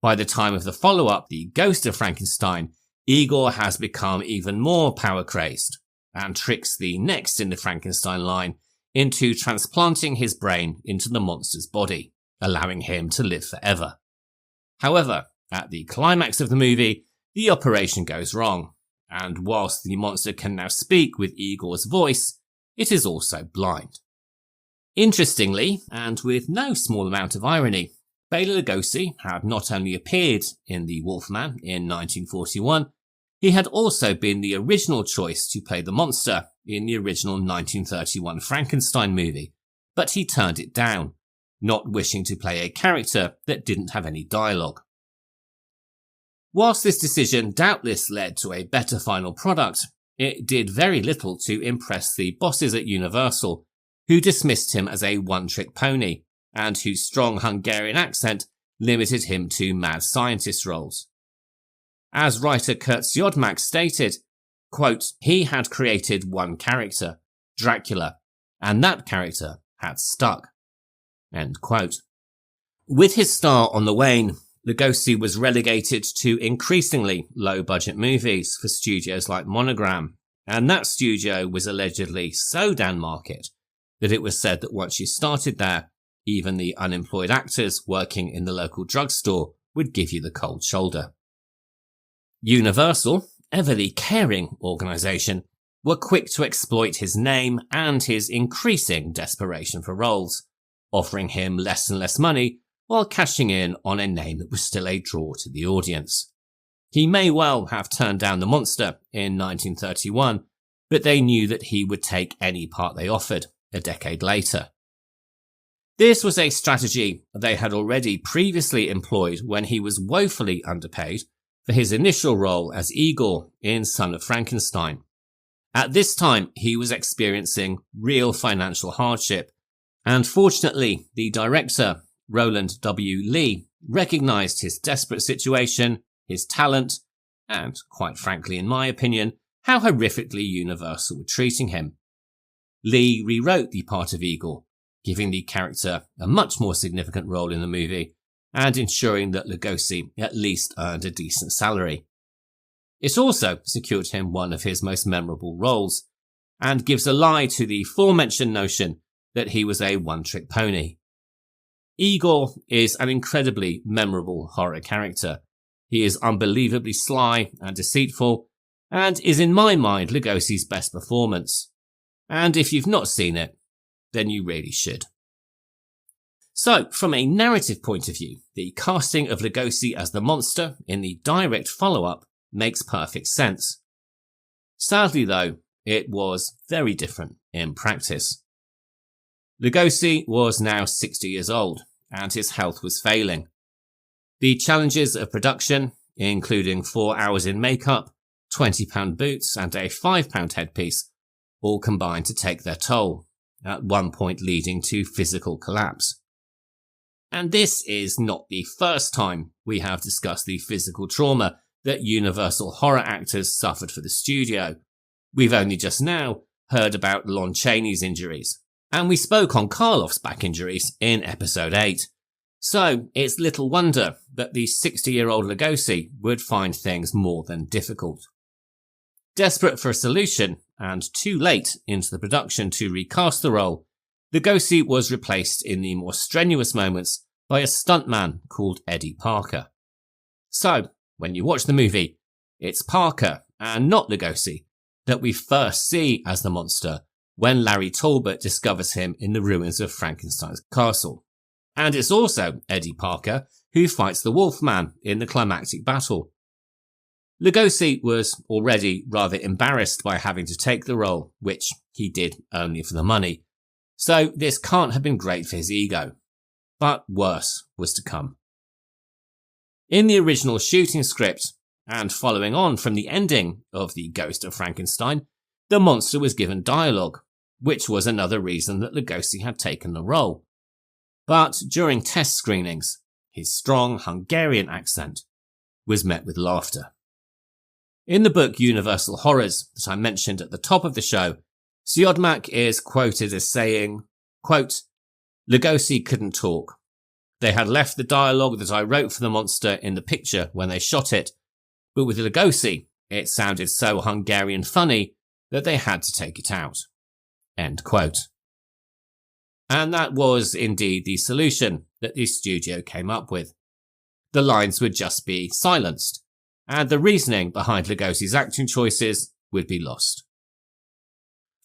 By the time of the follow-up, The Ghost of Frankenstein, Igor has become even more power-crazed and tricks the next in the Frankenstein line into transplanting his brain into the monster's body, allowing him to live forever. However, at the climax of the movie, the operation goes wrong, and whilst the monster can now speak with Igor's voice, it is also blind. Interestingly, and with no small amount of irony, Bela Lugosi had not only appeared in The Wolfman in 1941, he had also been the original choice to play the monster in the original 1931 Frankenstein movie, but he turned it down, not wishing to play a character that didn't have any dialogue. Whilst this decision doubtless led to a better final product, it did very little to impress the bosses at Universal, who dismissed him as a one-trick pony, and whose strong Hungarian accent limited him to mad scientist roles. As writer Kurt Siodmak stated, quote, "He had created one character, Dracula, and that character had stuck." End quote. With his star on the wane, Lugosi was relegated to increasingly low-budget movies for studios like Monogram, and that studio was allegedly so down market that it was said that once you started there, even the unemployed actors working in the local drugstore would give you the cold shoulder. Universal, ever the caring organisation, were quick to exploit his name and his increasing desperation for roles, offering him less and less money while cashing in on a name that was still a draw to the audience. He may well have turned down the monster in 1931, but they knew that he would take any part they offered a decade later. This was a strategy they had already previously employed when he was woefully underpaid for his initial role as Igor in Son of Frankenstein. At this time, he was experiencing real financial hardship, and fortunately, the director, Roland W. Lee, recognised his desperate situation, his talent, and, quite frankly in my opinion, how horrifically Universal were treating him. Lee rewrote the part of Igor, giving the character a much more significant role in the movie, and ensuring that Lugosi at least earned a decent salary. It also secured him one of his most memorable roles, and gives a lie to the aforementioned notion that he was a one-trick pony. Igor is an incredibly memorable horror character. He is unbelievably sly and deceitful, and is in my mind Lugosi's best performance. And if you've not seen it, then you really should. So, from a narrative point of view, the casting of Lugosi as the monster in the direct follow-up makes perfect sense. Sadly though, it was very different in practice. Lugosi was now 60 years old, and his health was failing. The challenges of production, including 4 hours in makeup, £20 boots and a £5 headpiece, all combined to take their toll, at one point leading to physical collapse. And this is not the first time we have discussed the physical trauma that Universal horror actors suffered for the studio. We've only just now heard about Lon Chaney's injuries, and we spoke on Karloff's back injuries in episode 8. So it's little wonder that the 60-year-old Lugosi would find things more than difficult. Desperate for a solution, and too late into the production to recast the role, Lugosi was replaced in the more strenuous moments by a stuntman called Eddie Parker. So, when you watch the movie, it's Parker, and not Lugosi, that we first see as the monster when Larry Talbot discovers him in the ruins of Frankenstein's castle. And it's also Eddie Parker who fights the Wolfman in the climactic battle. Lugosi was already rather embarrassed by having to take the role, which he did only for the money, so this can't have been great for his ego. But worse was to come. In the original shooting script, and following on from the ending of The Ghost of Frankenstein, the monster was given dialogue, which was another reason that Lugosi had taken the role. But during test screenings, his strong Hungarian accent was met with laughter. In the book Universal Horrors that I mentioned at the top of the show, Siodmak is quoted as saying, quote, "Lugosi couldn't talk. They had left the dialogue that I wrote for the monster in the picture when they shot it, but with Lugosi, it sounded so Hungarian funny that they had to take it out." End quote. And that was indeed the solution that the studio came up with. The lines would just be silenced, and the reasoning behind Lugosi's acting choices would be lost.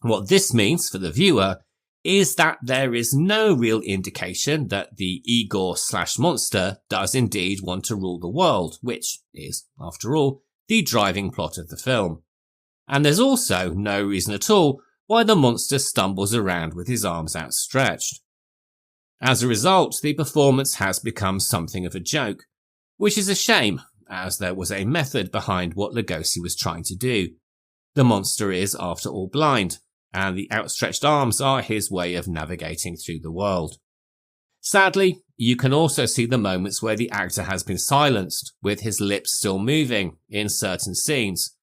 What this means for the viewer is that there is no real indication that the Igor/monster does indeed want to rule the world, which is, after all, the driving plot of the film. And there's also no reason at all why the monster stumbles around with his arms outstretched. As a result, the performance has become something of a joke, which is a shame, as there was a method behind what Lugosi was trying to do. The monster is, after all, blind, and the outstretched arms are his way of navigating through the world. Sadly, you can also see the moments where the actor has been silenced, with his lips still moving in certain scenes.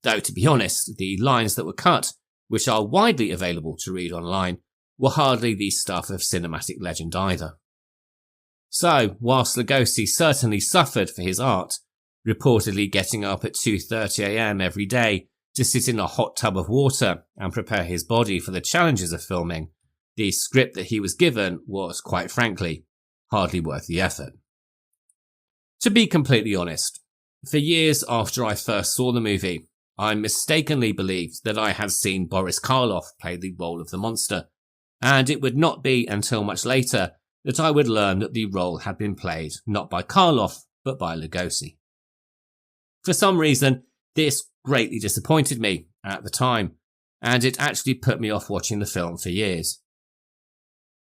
Though, to be honest, the lines that were cut, which are widely available to read online, were hardly the stuff of cinematic legend either. So, whilst Lugosi certainly suffered for his art, reportedly getting up at 2:30 a.m. every day to sit in a hot tub of water and prepare his body for the challenges of filming, the script that he was given was, quite frankly, hardly worth the effort. To be completely honest, for years after I first saw the movie, I mistakenly believed that I had seen Boris Karloff play the role of the monster, and it would not be until much later that I would learn that the role had been played not by Karloff, but by Lugosi. For some reason, this greatly disappointed me at the time, and it actually put me off watching the film for years.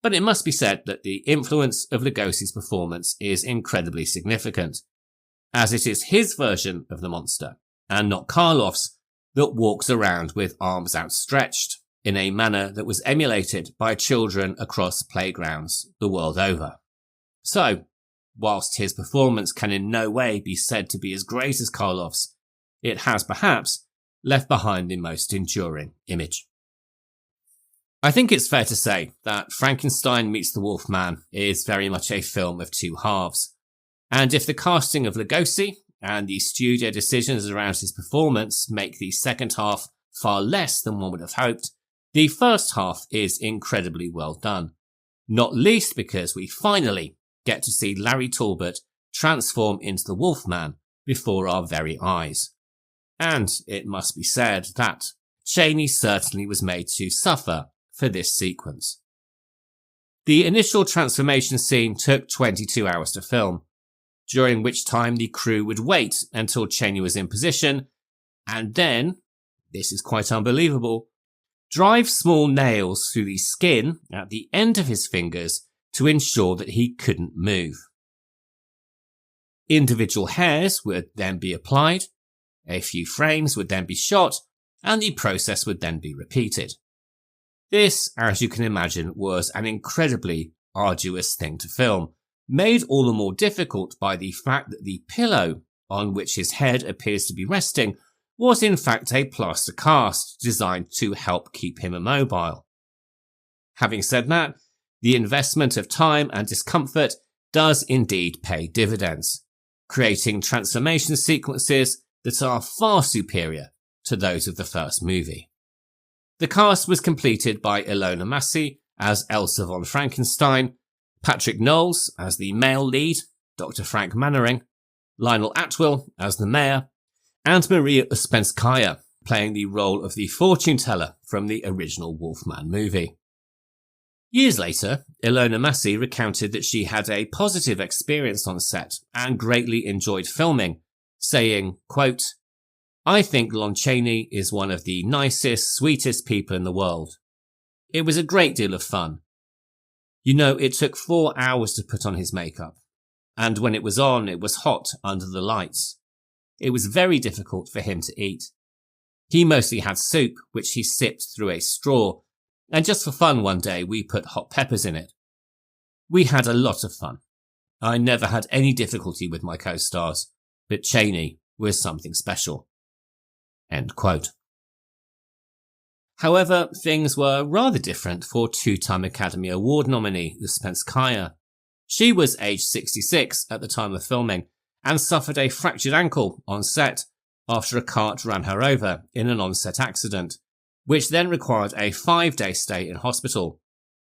But it must be said that the influence of Lugosi's performance is incredibly significant, as it is his version of the monster, and not Karloff's, that walks around with arms outstretched in a manner that was emulated by children across playgrounds the world over. So, whilst his performance can in no way be said to be as great as Karloff's, it has perhaps left behind the most enduring image. I think it's fair to say that Frankenstein Meets the Wolfman is very much a film of two halves, and if the casting of Lugosi and the studio decisions around his performance make the second half far less than one would have hoped, the first half is incredibly well done, not least because we finally get to see Larry Talbot transform into the Wolfman before our very eyes. And it must be said that Chaney certainly was made to suffer for this sequence. The initial transformation scene took 22 hours to film, during which time the crew would wait until Chaney was in position, and then, this is quite unbelievable, drive small nails through the skin at the end of his fingers to ensure that he couldn't move. Individual hairs would then be applied, a few frames would then be shot, and the process would then be repeated. This, as you can imagine, was an incredibly arduous thing to film, made all the more difficult by the fact that the pillow on which his head appears to be resting was in fact a plaster cast designed to help keep him immobile. Having said that, the investment of time and discomfort does indeed pay dividends, creating transformation sequences that are far superior to those of the first movie. The cast was completed by Ilona Massey as Elsa von Frankenstein, Patrick Knowles as the male lead, Dr. Frank Mannering, Lionel Atwill as the mayor, and Maria Uspenskaya playing the role of the fortune teller from the original Wolfman movie. Years later, Ilona Massey recounted that she had a positive experience on set and greatly enjoyed filming, saying, quote, "I think Lon Chaney is one of the nicest, sweetest people in the world. It was a great deal of fun. You know, it took 4 hours to put on his makeup, and when it was on, it was hot under the lights. It was very difficult for him to eat. He mostly had soup, which he sipped through a straw, and just for fun one day we put hot peppers in it. We had a lot of fun. I never had any difficulty with my co-stars, but Chaney was something special." End quote. However, things were rather different for two-time Academy Award nominee Uspenskaya. She was aged 66 at the time of filming and suffered a fractured ankle on set after a cart ran her over in an on-set accident, which then required a 5-day stay in hospital.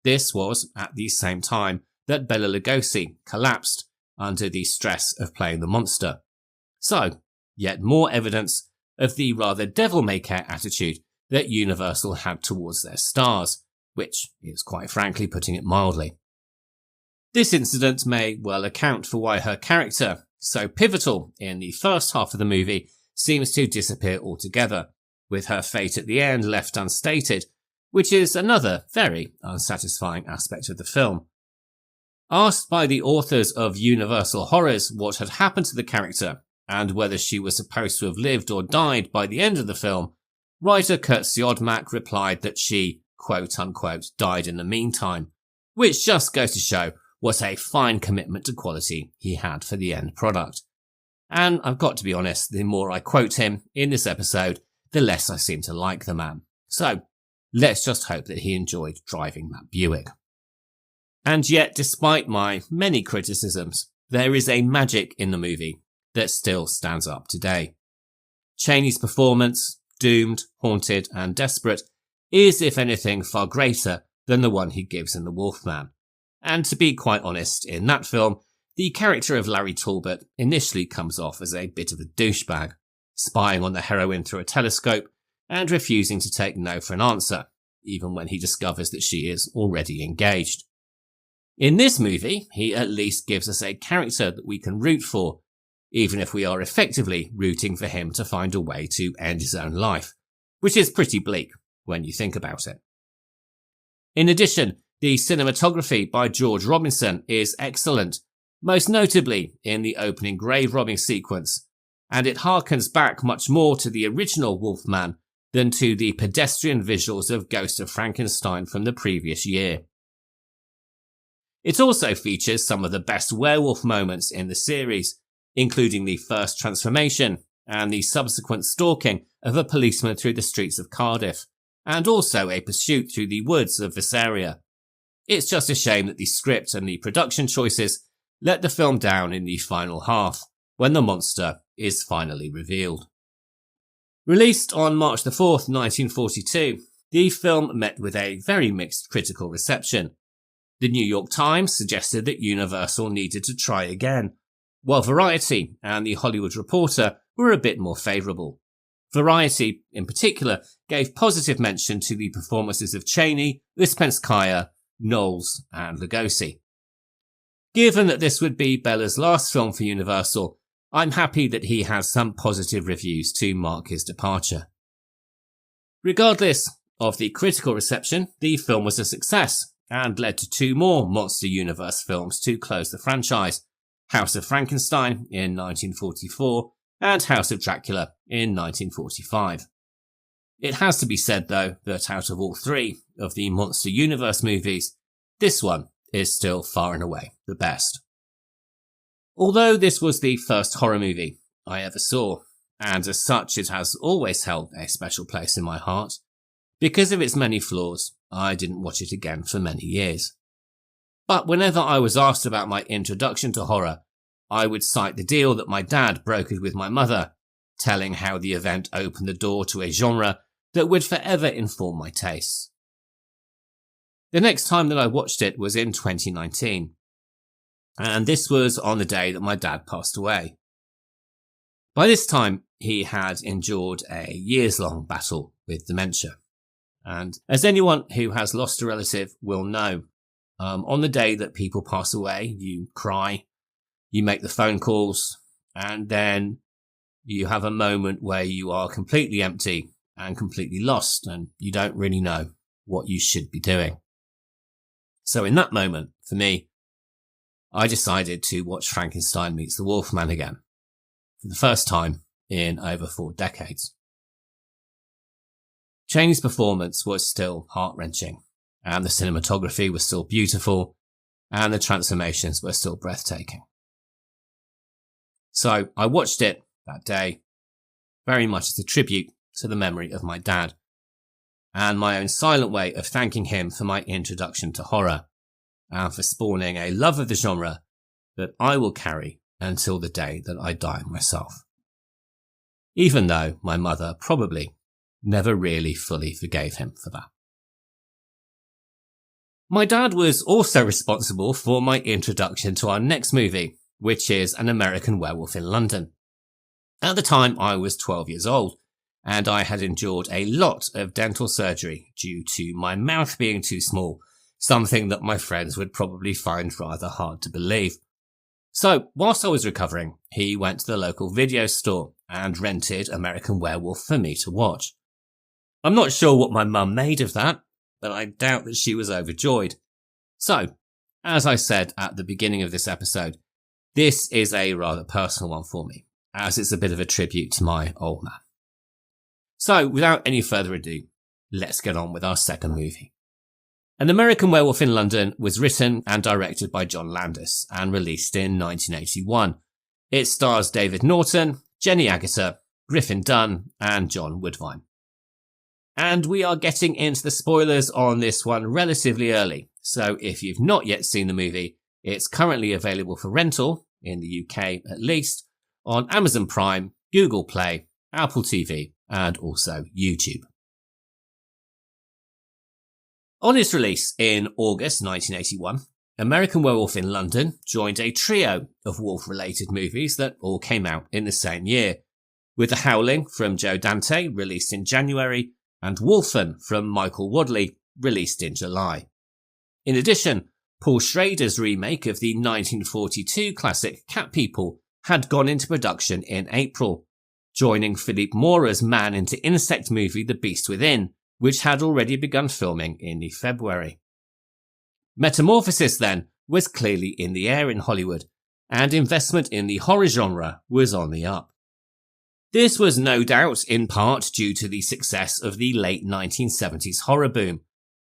This was at the same time that Bela Lugosi collapsed under the stress of playing the monster. So, yet more evidence of the rather devil-may-care attitude that Universal had towards their stars, which is quite frankly putting it mildly. This incident may well account for why her character, so pivotal in the first half of the movie, seems to disappear altogether, with her fate at the end left unstated, which is another very unsatisfying aspect of the film. Asked by the authors of Universal Horrors what had happened to the character and whether she was supposed to have lived or died by the end of the film, writer Kurt Siodmak replied that she, quote-unquote, died in the meantime, which just goes to show what a fine commitment to quality he had for the end product. And I've got to be honest, the more I quote him in this episode, the less I seem to like the man. So, let's just hope that he enjoyed driving that Buick. And yet, despite my many criticisms, there is a magic in the movie that still stands up today. Chaney's performance, doomed, haunted, and desperate, is, if anything, far greater than the one he gives in The Wolfman. And to be quite honest, in that film, the character of Larry Talbot initially comes off as a bit of a douchebag, spying on the heroine through a telescope and refusing to take no for an answer, even when he discovers that she is already engaged. In this movie, he at least gives us a character that we can root for, even if we are effectively rooting for him to find a way to end his own life, which is pretty bleak when you think about it. In addition, the cinematography by George Robinson is excellent, most notably in the opening grave robbing sequence, and it harkens back much more to the original Wolfman than to the pedestrian visuals of Ghost of Frankenstein from the previous year. It also features some of the best werewolf moments in the series, including the first transformation and the subsequent stalking of a policeman through the streets of Cardiff, and also a pursuit through the woods of Visaria. It's just a shame that the script and the production choices let the film down in the final half, when the monster is finally revealed. Released on March the 4th, 1942, the film met with a very mixed critical reception. The New York Times suggested that Universal needed to try again, while Variety and The Hollywood Reporter were a bit more favourable. Variety, in particular, gave positive mention to the performances of Chaney, Uspenskaya, Knowles and Lugosi. Given that this would be Bela's last film for Universal, I'm happy that he has some positive reviews to mark his departure. Regardless of the critical reception, the film was a success and led to 2 more Monster Universe films to close the franchise, House of Frankenstein in 1944 and House of Dracula in 1945. It has to be said, though, that out of all 3 of the Monster Universe movies, this one is still far and away the best. Although this was the first horror movie I ever saw, and as such it has always held a special place in my heart, because of its many flaws, I didn't watch it again for many years. But whenever I was asked about my introduction to horror, I would cite the deal that my dad brokered with my mother, telling how the event opened the door to a genre that would forever inform my tastes. The next time that I watched it was in 2019. And this was on the day that my dad passed away. By this time, he had endured a years-long battle with dementia. And as anyone who has lost a relative will know, on the day that people pass away, you cry, you make the phone calls, and then you have a moment where you are completely empty and completely lost, and you don't really know what you should be doing. So in that moment, for me, I decided to watch Frankenstein Meets the Wolfman again, for the first time in over 4 decades. Chaney's performance was still heart-wrenching, and the cinematography was still beautiful, and the transformations were still breathtaking. So I watched it that day, very much as a tribute to the memory of my dad, and my own silent way of thanking him for my introduction to horror, and for spawning a love of the genre that I will carry until the day that I die myself. Even though my mother probably never really fully forgave him for that. My dad was also responsible for my introduction to our next movie, which is An American Werewolf in London. At the time, I was 12 years old, and I had endured a lot of dental surgery due to my mouth being too small, something that my friends would probably find rather hard to believe. So, whilst I was recovering, he went to the local video store and rented American Werewolf for me to watch. I'm not sure what my mum made of that, but I doubt that she was overjoyed. So, as I said at the beginning of this episode, this is a rather personal one for me, as it's a bit of a tribute to my old man. So, without any further ado, let's get on with our second movie. An American Werewolf in London was written and directed by John Landis and released in 1981. It stars David Naughton, Jenny Agutter, Griffin Dunne, and John Woodvine. And we are getting into the spoilers on this one relatively early, so if you've not yet seen the movie, it's currently available for rental, in the UK at least, on Amazon Prime, Google Play, Apple TV, and also YouTube. On its release in August 1981, American Werewolf in London joined a trio of wolf-related movies that all came out in the same year, with The Howling from Joe Dante released in January and Wolfen from Michael Wadley released in July. In addition, Paul Schrader's remake of the 1942 classic Cat People had gone into production in April, joining Philippe Mora's Man into Insect movie The Beast Within, which had already begun filming in February. Metamorphosis, then, was clearly in the air in Hollywood, and investment in the horror genre was on the up. This was no doubt in part due to the success of the late 1970s horror boom,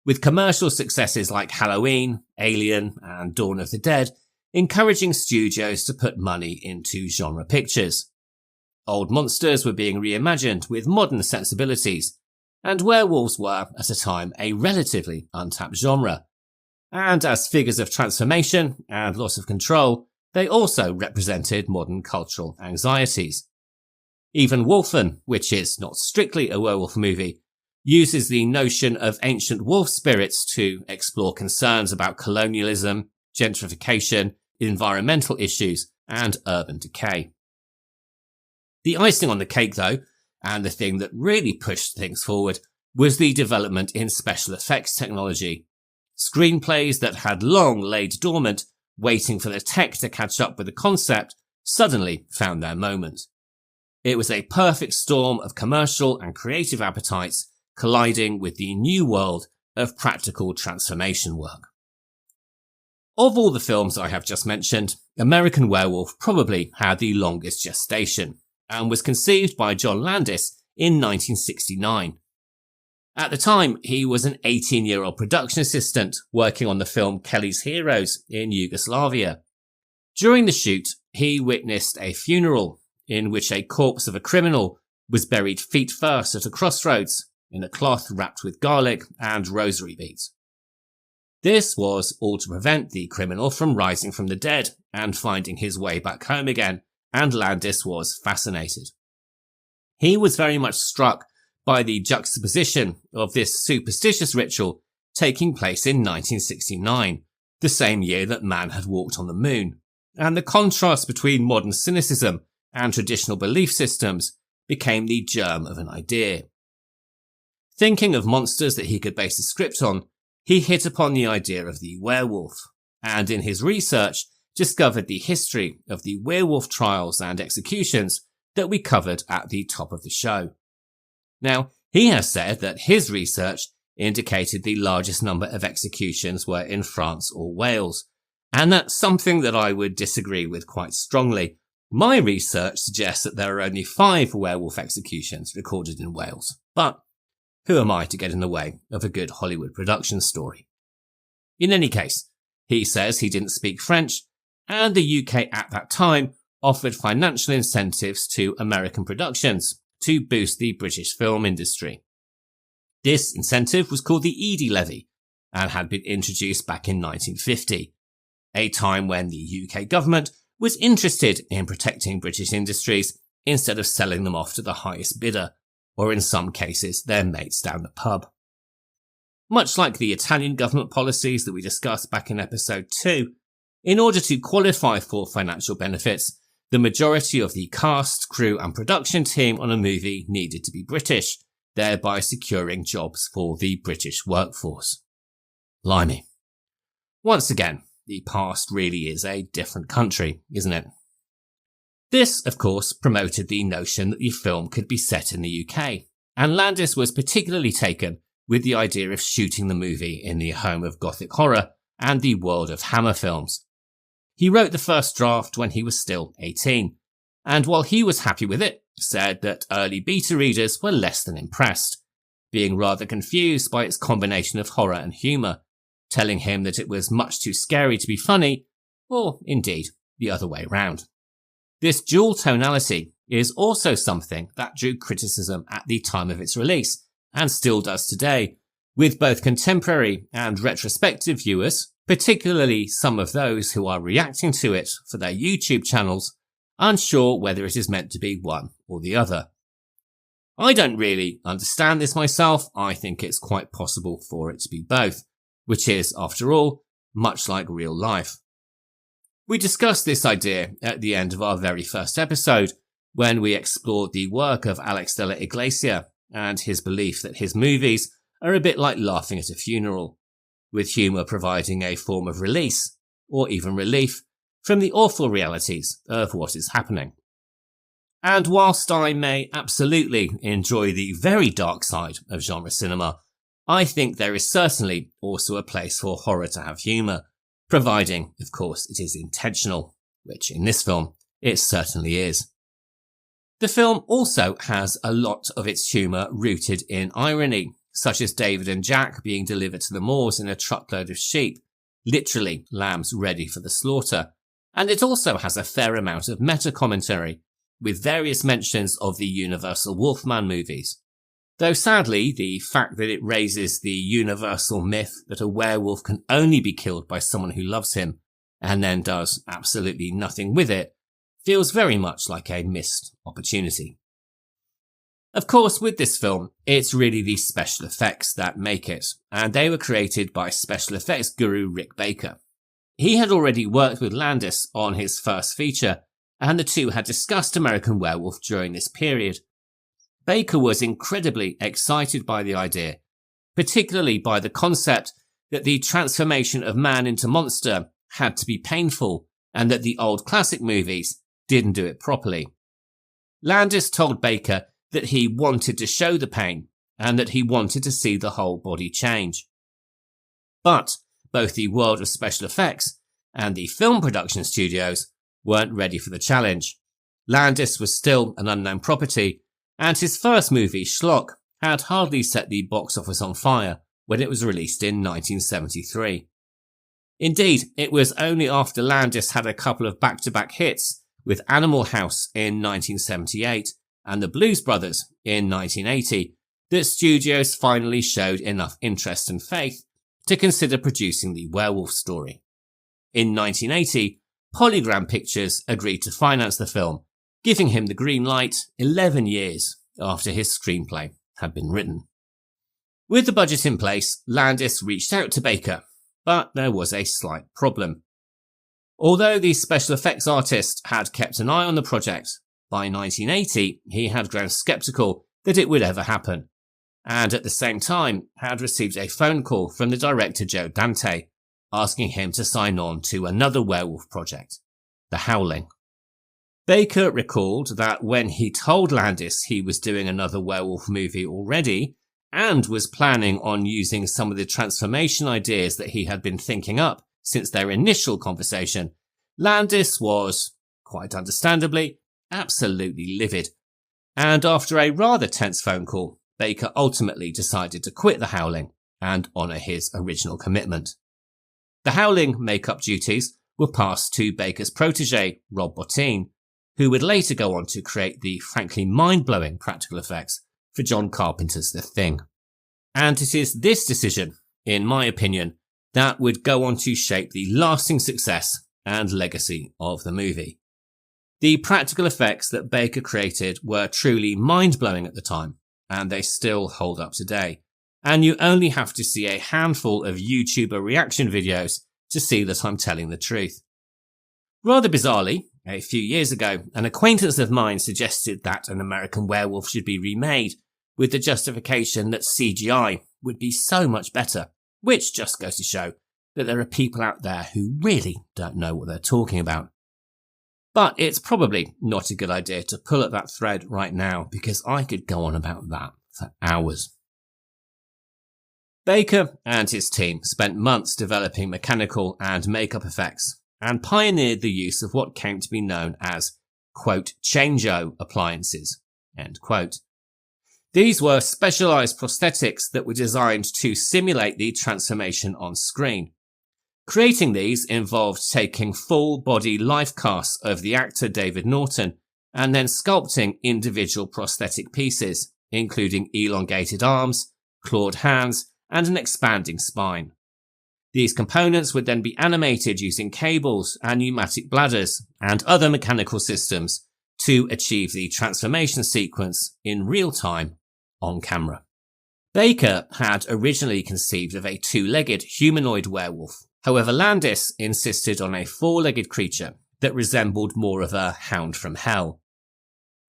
with commercial successes like Halloween, Alien, and Dawn of the Dead encouraging studios to put money into genre pictures. Old monsters were being reimagined with modern sensibilities, and werewolves were, at a time, a relatively untapped genre. And as figures of transformation and loss of control, they also represented modern cultural anxieties. Even Wolfen, which is not strictly a werewolf movie, uses the notion of ancient wolf spirits to explore concerns about colonialism, gentrification, environmental issues, and urban decay. The icing on the cake, though, and the thing that really pushed things forward, was the development in special effects technology. Screenplays that had long laid dormant, waiting for the tech to catch up with the concept, suddenly found their moment. It was a perfect storm of commercial and creative appetites colliding with the new world of practical transformation work. Of all the films I have just mentioned, American Werewolf probably had the longest gestation, and was conceived by John Landis in 1969. At the time, he was an 18-year-old production assistant working on the film Kelly's Heroes in Yugoslavia. During the shoot, he witnessed a funeral in which a corpse of a criminal was buried feet first at a crossroads in a cloth wrapped with garlic and rosary beads. This was all to prevent the criminal from rising from the dead and finding his way back home again, and Landis was fascinated. He was very much struck by the juxtaposition of this superstitious ritual taking place in 1969, the same year that man had walked on the moon, and the contrast between modern cynicism and traditional belief systems became the germ of an idea. Thinking of monsters that he could base a script on, he hit upon the idea of the werewolf, and in his research discovered the history of the werewolf trials and executions that we covered at the top of the show. Now, he has said that his research indicated the largest number of executions were in France or Wales, and that's something that I would disagree with quite strongly. My research suggests that there are only 5 werewolf executions recorded in Wales, but who am I to get in the way of a good Hollywood production story? In any case, he says he didn't speak French, and the UK at that time offered financial incentives to American productions to boost the British film industry. This incentive was called the Eady Levy and had been introduced back in 1950, a time when the UK government was interested in protecting British industries instead of selling them off to the highest bidder, or in some cases their mates down the pub. Much like the Italian government policies that we discussed back in episode 2, in order to qualify for financial benefits, the majority of the cast, crew and production team on a movie needed to be British, thereby securing jobs for the British workforce. Blimey. Once again, the past really is a different country, isn't it? This, of course, promoted the notion that the film could be set in the UK, and Landis was particularly taken with the idea of shooting the movie in the home of Gothic horror and the world of Hammer films. He wrote the first draft when he was still 18, and while he was happy with it, said that early beta readers were less than impressed, being rather confused by its combination of horror and humour, telling him that it was much too scary to be funny, or indeed the other way round. This dual tonality is also something that drew criticism at the time of its release, and still does today, with both contemporary and retrospective viewers, particularly some of those who are reacting to it for their YouTube channels, unsure whether it is meant to be one or the other. I don't really understand this myself. I think it's quite possible for it to be both, which is, after all, much like real life. We discussed this idea at the end of our very first episode, when we explored the work of Alex de la Iglesia and his belief that his movies are a bit like laughing at a funeral, with humour providing a form of release, or even relief, from the awful realities of what is happening. And whilst I may absolutely enjoy the very dark side of genre cinema, I think there is certainly also a place for horror to have humour, providing, of course, it is intentional, which in this film, it certainly is. The film also has a lot of its humour rooted in irony, such as David and Jack being delivered to the moors in a truckload of sheep, literally lambs ready for the slaughter, and it also has a fair amount of meta-commentary, with various mentions of the Universal Wolfman movies. Though sadly, the fact that it raises the universal myth that a werewolf can only be killed by someone who loves him, and then does absolutely nothing with it, feels very much like a missed opportunity. Of course, with this film, it's really the special effects that make it, and they were created by special effects guru Rick Baker. He had already worked with Landis on his first feature, and the two had discussed American Werewolf during this period. Baker was incredibly excited by the idea, particularly by the concept that the transformation of man into monster had to be painful, and that the old classic movies didn't do it properly. Landis told Baker that he wanted to show the pain, and that he wanted to see the whole body change. But both the world of special effects and the film production studios weren't ready for the challenge. Landis was still an unknown property, and his first movie, Schlock, had hardly set the box office on fire when it was released in 1973. Indeed, it was only after Landis had a couple of back-to-back hits with Animal House in 1978 and The Blues Brothers in 1980 that studios finally showed enough interest and faith to consider producing the werewolf story. In 1980, Polygram Pictures agreed to finance the film, giving him the green light 11 years after his screenplay had been written. With the budget in place, Landis reached out to Baker, but there was a slight problem. Although the special effects artist had kept an eye on the project, by 1980 he had grown sceptical that it would ever happen, and at the same time had received a phone call from the director Joe Dante, asking him to sign on to another werewolf project, The Howling. Baker recalled that when he told Landis he was doing another werewolf movie already, and was planning on using some of the transformation ideas that he had been thinking up since their initial conversation, Landis was, quite understandably, absolutely livid. And after a rather tense phone call, Baker ultimately decided to quit The Howling and honour his original commitment. The Howling makeup duties were passed to Baker's protege, Rob Bottin, who would later go on to create the frankly mind-blowing practical effects for John Carpenter's The Thing. And it is this decision, in my opinion, that would go on to shape the lasting success and legacy of the movie. The practical effects that Baker created were truly mind-blowing at the time, and they still hold up today. And you only have to see a handful of YouTuber reaction videos to see that I'm telling the truth. Rather bizarrely, a few years ago, an acquaintance of mine suggested that An American Werewolf should be remade, with the justification that CGI would be so much better, which just goes to show that there are people out there who really don't know what they're talking about. But it's probably not a good idea to pull at that thread right now, because I could go on about that for hours. Baker and his team spent months developing mechanical and makeup effects, and pioneered the use of what came to be known as, quote, change-o appliances, end quote. These were specialised prosthetics that were designed to simulate the transformation on screen. Creating these involved taking full body life casts of the actor David Naughton and then sculpting individual prosthetic pieces, including elongated arms, clawed hands, and an expanding spine. These components would then be animated using cables and pneumatic bladders and other mechanical systems to achieve the transformation sequence in real time on camera. Baker had originally conceived of a two-legged humanoid werewolf. However, Landis insisted on a four-legged creature that resembled more of a hound from hell.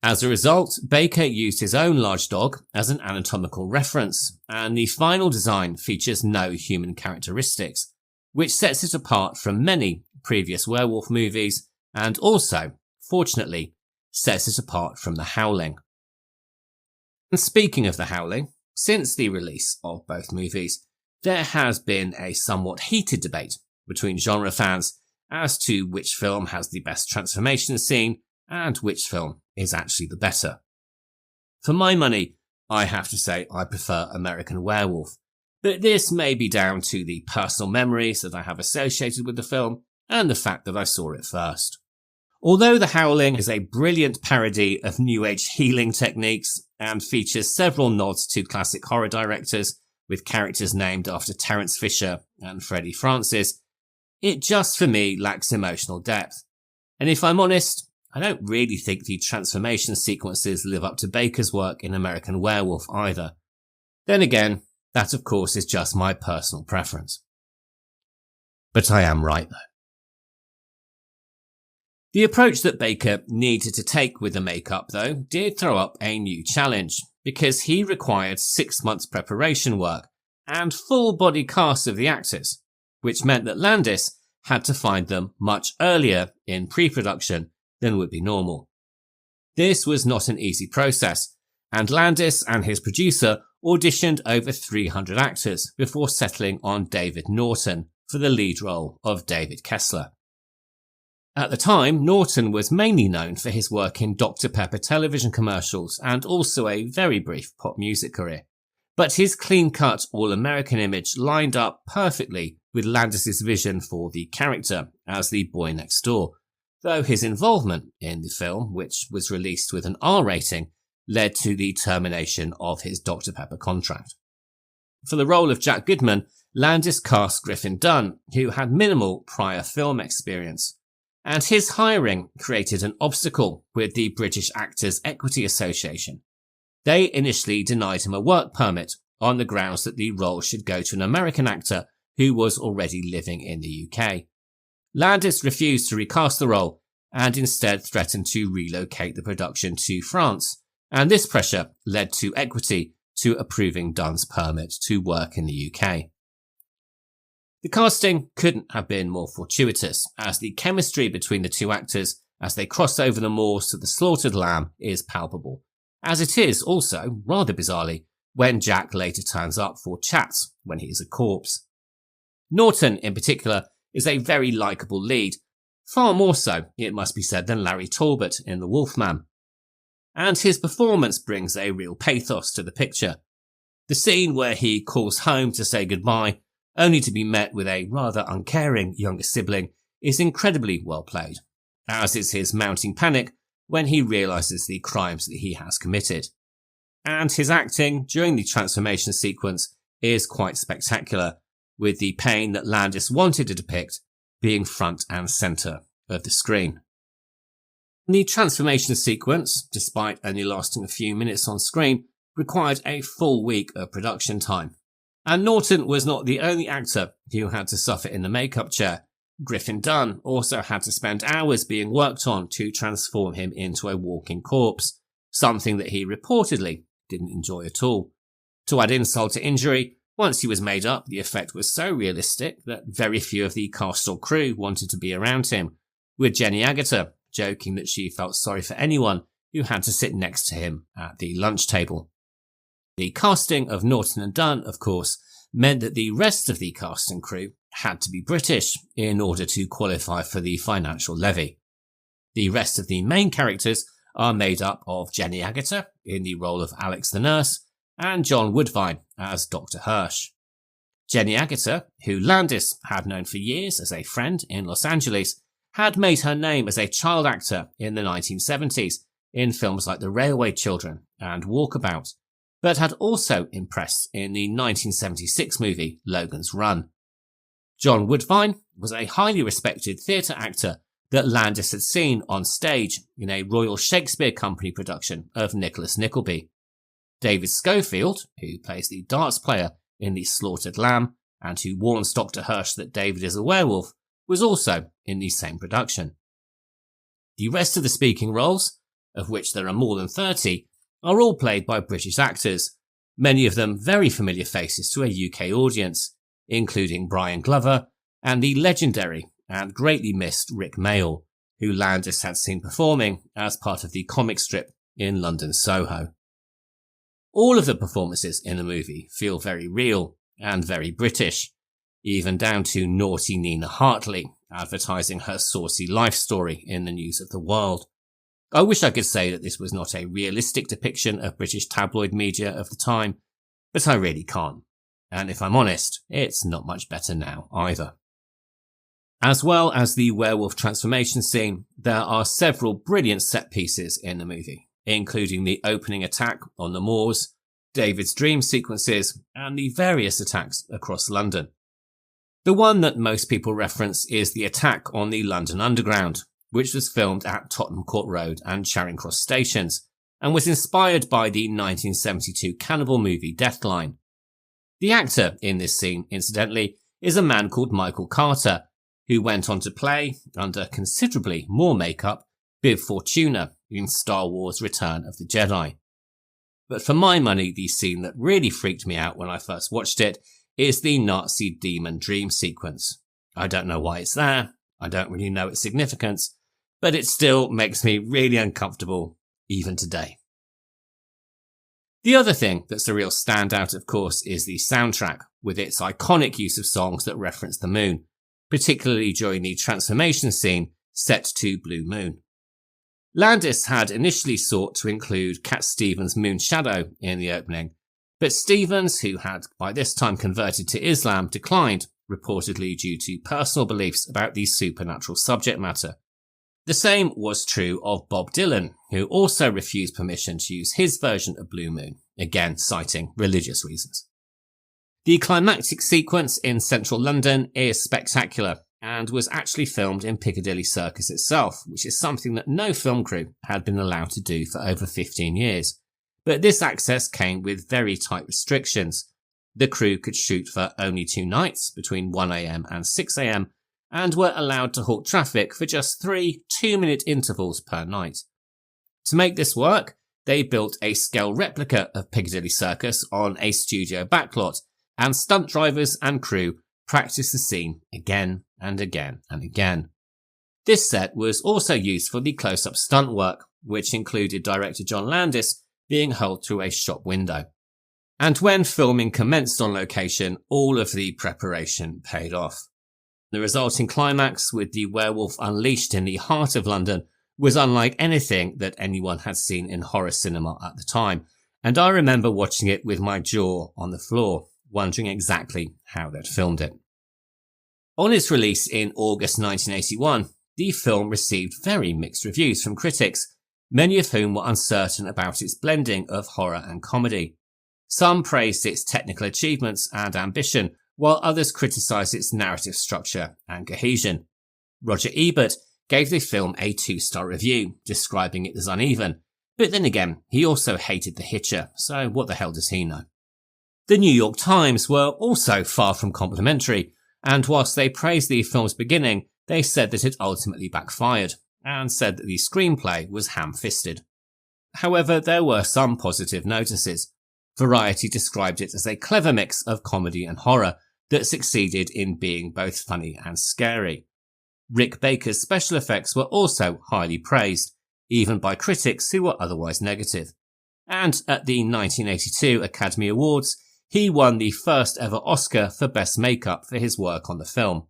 As a result, Baker used his own large dog as an anatomical reference, and the final design features no human characteristics, which sets it apart from many previous werewolf movies, and also, fortunately, sets it apart from The Howling. And speaking of The Howling, since the release of both movies, there has been a somewhat heated debate between genre fans as to which film has the best transformation scene and which film is actually the better. For my money, I have to say I prefer American Werewolf, but this may be down to the personal memories that I have associated with the film and the fact that I saw it first. Although The Howling is a brilliant parody of New Age healing techniques and features several nods to classic horror directors with characters named after Terence Fisher and Freddie Francis, it just for me lacks emotional depth. And if I'm honest, I don't really think the transformation sequences live up to Baker's work in American Werewolf either. Then again, that of course is just my personal preference. But I am right though. The approach that Baker needed to take with the makeup, though, did throw up a new challenge, because he required 6 months preparation work and full body casts of the actors, which meant that Landis had to find them much earlier in pre-production than would be normal. This was not an easy process, and Landis and his producer auditioned over 300 actors before settling on David Naughton for the lead role of David Kessler. At the time, Naughton was mainly known for his work in Dr. Pepper television commercials and also a very brief pop music career. But his clean-cut all-American image lined up perfectly with Landis's vision for the character as the boy next door, though his involvement in the film, which was released with an R rating, led to the termination of his Dr. Pepper contract. For the role of Jack Goodman, Landis cast Griffin Dunne, who had minimal prior film experience. And his hiring created an obstacle with the British Actors Equity Association. They initially denied him a work permit on the grounds that the role should go to an American actor who was already living in the UK. Landis refused to recast the role and instead threatened to relocate the production to France, and this pressure led to Equity to approving Dunne's permit to work in the UK. The casting couldn't have been more fortuitous, as the chemistry between the two actors as they cross over the moors to the slaughtered lamb is palpable, as it is also, rather bizarrely, when Jack later turns up for chats when he is a corpse. Naughton, in particular, is a very likeable lead, far more so, it must be said, than Larry Talbot in The Wolfman. And his performance brings a real pathos to the picture. The scene where he calls home to say goodbye, only to be met with a rather uncaring younger sibling, is incredibly well played, as is his mounting panic when he realises the crimes that he has committed. And his acting during the transformation sequence is quite spectacular, with the pain that Landis wanted to depict being front and centre of the screen. The transformation sequence, despite only lasting a few minutes on screen, required a full week of production time. And Naughton was not the only actor who had to suffer in the makeup chair. Griffin Dunne also had to spend hours being worked on to transform him into a walking corpse, something that he reportedly didn't enjoy at all. To add insult to injury, once he was made up, the effect was so realistic that very few of the cast or crew wanted to be around him, with Jenny Agutter joking that she felt sorry for anyone who had to sit next to him at the lunch table. The casting of Naughton and Dunne, of course, meant that the rest of the cast and crew had to be British in order to qualify for the financial levy. The rest of the main characters are made up of Jenny Agutter in the role of Alex the nurse and John Woodvine as Dr. Hirsch. Jenny Agutter, who Landis had known for years as a friend in Los Angeles, had made her name as a child actor in the 1970s in films like The Railway Children and Walkabout, but had also impressed in the 1976 movie Logan's Run. John Woodvine was a highly respected theatre actor that Landis had seen on stage in a Royal Shakespeare Company production of Nicholas Nickleby. David Schofield, who plays the darts player in The Slaughtered Lamb and who warns Dr. Hirsch that David is a werewolf, was also in the same production. The rest of the speaking roles, of which there are more than 30, are all played by British actors, many of them very familiar faces to a UK audience, including Brian Glover and the legendary and greatly missed Rick Mayall, who Landis had seen performing as part of the comic strip in London Soho. All of the performances in the movie feel very real and very British, even down to naughty Nina Hartley advertising her saucy life story in the News of the World. I wish I could say that this was not a realistic depiction of British tabloid media of the time, but I really can't. And if I'm honest, it's not much better now either. As well as the werewolf transformation scene, there are several brilliant set pieces in the movie, including the opening attack on the moors, David's dream sequences, and the various attacks across London. The one that most people reference is the attack on the London Underground, which was filmed at Tottenham Court Road and Charing Cross stations, and was inspired by the 1972 cannibal movie Deathline. The actor in this scene, incidentally, is a man called Michael Carter, who went on to play, under considerably more makeup, Bib Fortuna in Star Wars Return of the Jedi. But for my money, the scene that really freaked me out when I first watched it is the Nazi demon dream sequence. I don't know why it's there, I don't really know its significance, but it still makes me really uncomfortable, even today. The other thing that's a real standout, of course, is the soundtrack, with its iconic use of songs that reference the moon, particularly during the transformation scene set to Blue Moon. Landis had initially sought to include Cat Stevens' Moon Shadow in the opening, but Stevens, who had by this time converted to Islam, declined, reportedly due to personal beliefs about the supernatural subject matter. The same was true of Bob Dylan, who also refused permission to use his version of Blue Moon, again citing religious reasons. The climactic sequence in central London is spectacular and was actually filmed in Piccadilly Circus itself, which is something that no film crew had been allowed to do for over 15 years. But this access came with very tight restrictions, The crew could shoot for only 2 nights between 1 AM and 6 AM and were allowed to halt traffic for just 3 2-minute intervals per night. To make this work, they built a scale replica of Piccadilly Circus on a studio backlot, and stunt drivers and crew practiced the scene again and again and again. This set was also used for the close-up stunt work, which included director John Landis being hurled through a shop window. And when filming commenced on location, all of the preparation paid off. The resulting climax, with the werewolf unleashed in the heart of London, was unlike anything that anyone had seen in horror cinema at the time, and I remember watching it with my jaw on the floor, wondering exactly how they'd filmed it. On its release in August 1981, the film received very mixed reviews from critics, many of whom were uncertain about its blending of horror and comedy. Some praised its technical achievements and ambition, while others criticised its narrative structure and cohesion. Roger Ebert gave the film a 2-star review, describing it as uneven, but then again, he also hated the Hitcher, so what the hell does he know? The New York Times were also far from complimentary, and whilst they praised the film's beginning, they said that it ultimately backfired, and said that the screenplay was ham-fisted. However, there were some positive notices. Variety described it as a clever mix of comedy and horror that succeeded in being both funny and scary. Rick Baker's special effects were also highly praised, even by critics who were otherwise negative. And at the 1982 Academy Awards, he won the first ever Oscar for Best Makeup for his work on the film.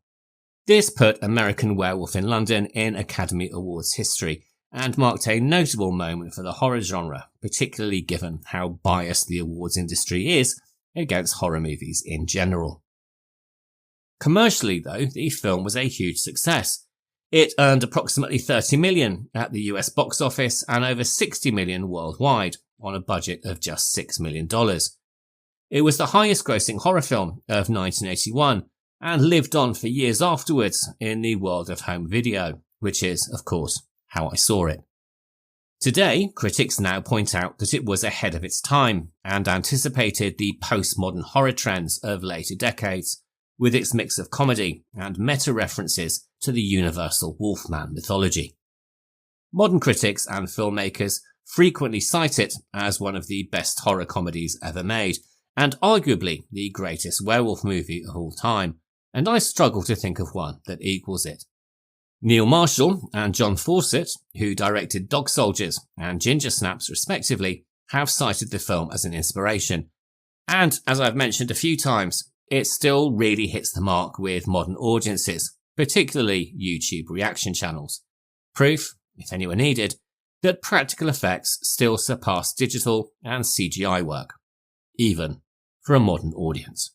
This put American Werewolf in London in Academy Awards history, and marked a notable moment for the horror genre, particularly given how biased the awards industry is against horror movies in general. Commercially, though, the film was a huge success. It earned approximately $30 million at the US box office and over $60 million worldwide on a budget of just $6 million. It was the highest grossing horror film of 1981 and lived on for years afterwards in the world of home video, which is, of course, how I saw it. Today, critics now point out that it was ahead of its time and anticipated the postmodern horror trends of later decades, with its mix of comedy and meta-references to the universal Wolfman mythology. Modern critics and filmmakers frequently cite it as one of the best horror comedies ever made, and arguably the greatest werewolf movie of all time, and I struggle to think of one that equals it. Neil Marshall and John Fawcett, who directed Dog Soldiers and Ginger Snaps respectively, have cited the film as an inspiration. And as I've mentioned a few times, it still really hits the mark with modern audiences, particularly YouTube reaction channels. Proof, if anyone needed, that practical effects still surpass digital and CGI work, even for a modern audience.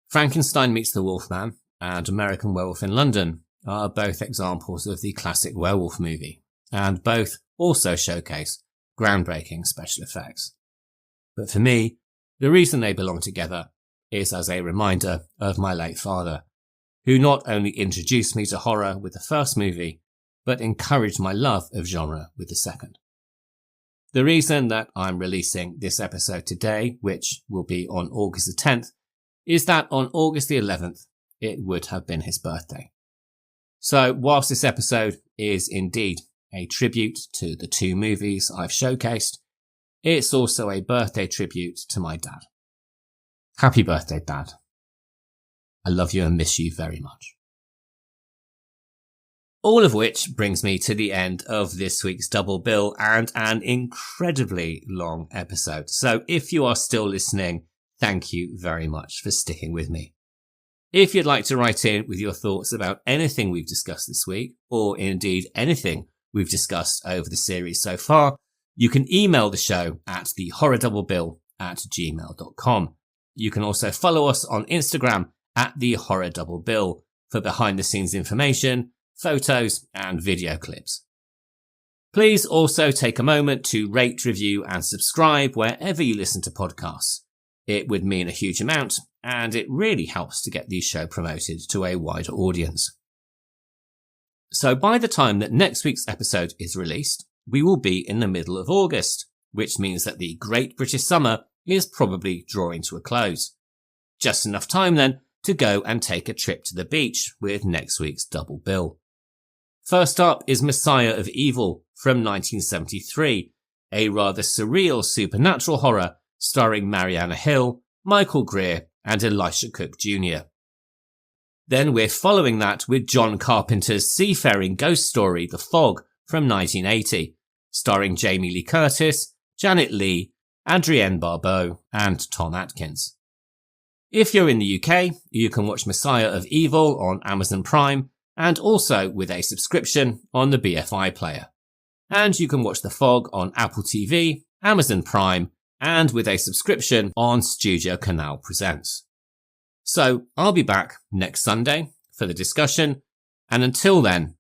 Frankenstein Meets the Wolfman and American Werewolf in London are both examples of the classic werewolf movie, and both also showcase groundbreaking special effects. But for me, the reason they belong together is as a reminder of my late father, who not only introduced me to horror with the first movie, but encouraged my love of genre with the second. The reason that I'm releasing this episode today, which will be on August the 10th, is that on August the 11th, it would have been his birthday. So whilst this episode is indeed a tribute to the 2 movies I've showcased, it's also a birthday tribute to my dad. Happy birthday, Dad. I love you and miss you very much. All of which brings me to the end of this week's double bill and an incredibly long episode. So if you are still listening, thank you very much for sticking with me. If you'd like to write in with your thoughts about anything we've discussed this week, or indeed anything we've discussed over the series so far, you can email the show at thehorrordouble@gmail.com. You can also follow us on Instagram at thehorrordouble for behind the scenes information, photos and video clips. Please also take a moment to rate, review and subscribe wherever you listen to podcasts. It would mean a huge amount, and it really helps to get the show promoted to a wider audience. So by the time that next week's episode is released, we will be in the middle of August, which means that the Great British Summer is probably drawing to a close. Just enough time then to go and take a trip to the beach with next week's double bill. First up is Messiah of Evil from 1973, a rather surreal supernatural horror starring Mariana Hill, Michael Greer and Elisha Cook Jr. Then we're following that with John Carpenter's seafaring ghost story The Fog from 1980, starring Jamie Lee Curtis, Janet Leigh, Adrienne Barbeau and Tom Atkins. If you're in the UK, you can watch Messiah of Evil on Amazon Prime and also with a subscription on the BFI player. And you can watch The Fog on Apple TV, Amazon Prime and with a subscription on Studio Canal Presents. So I'll be back next Sunday for the discussion, and until then,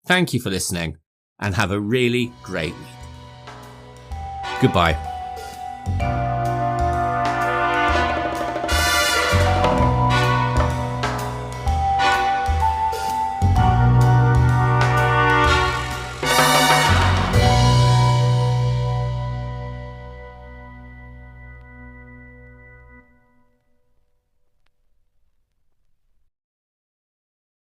thank you for listening and have a really great week. Goodbye.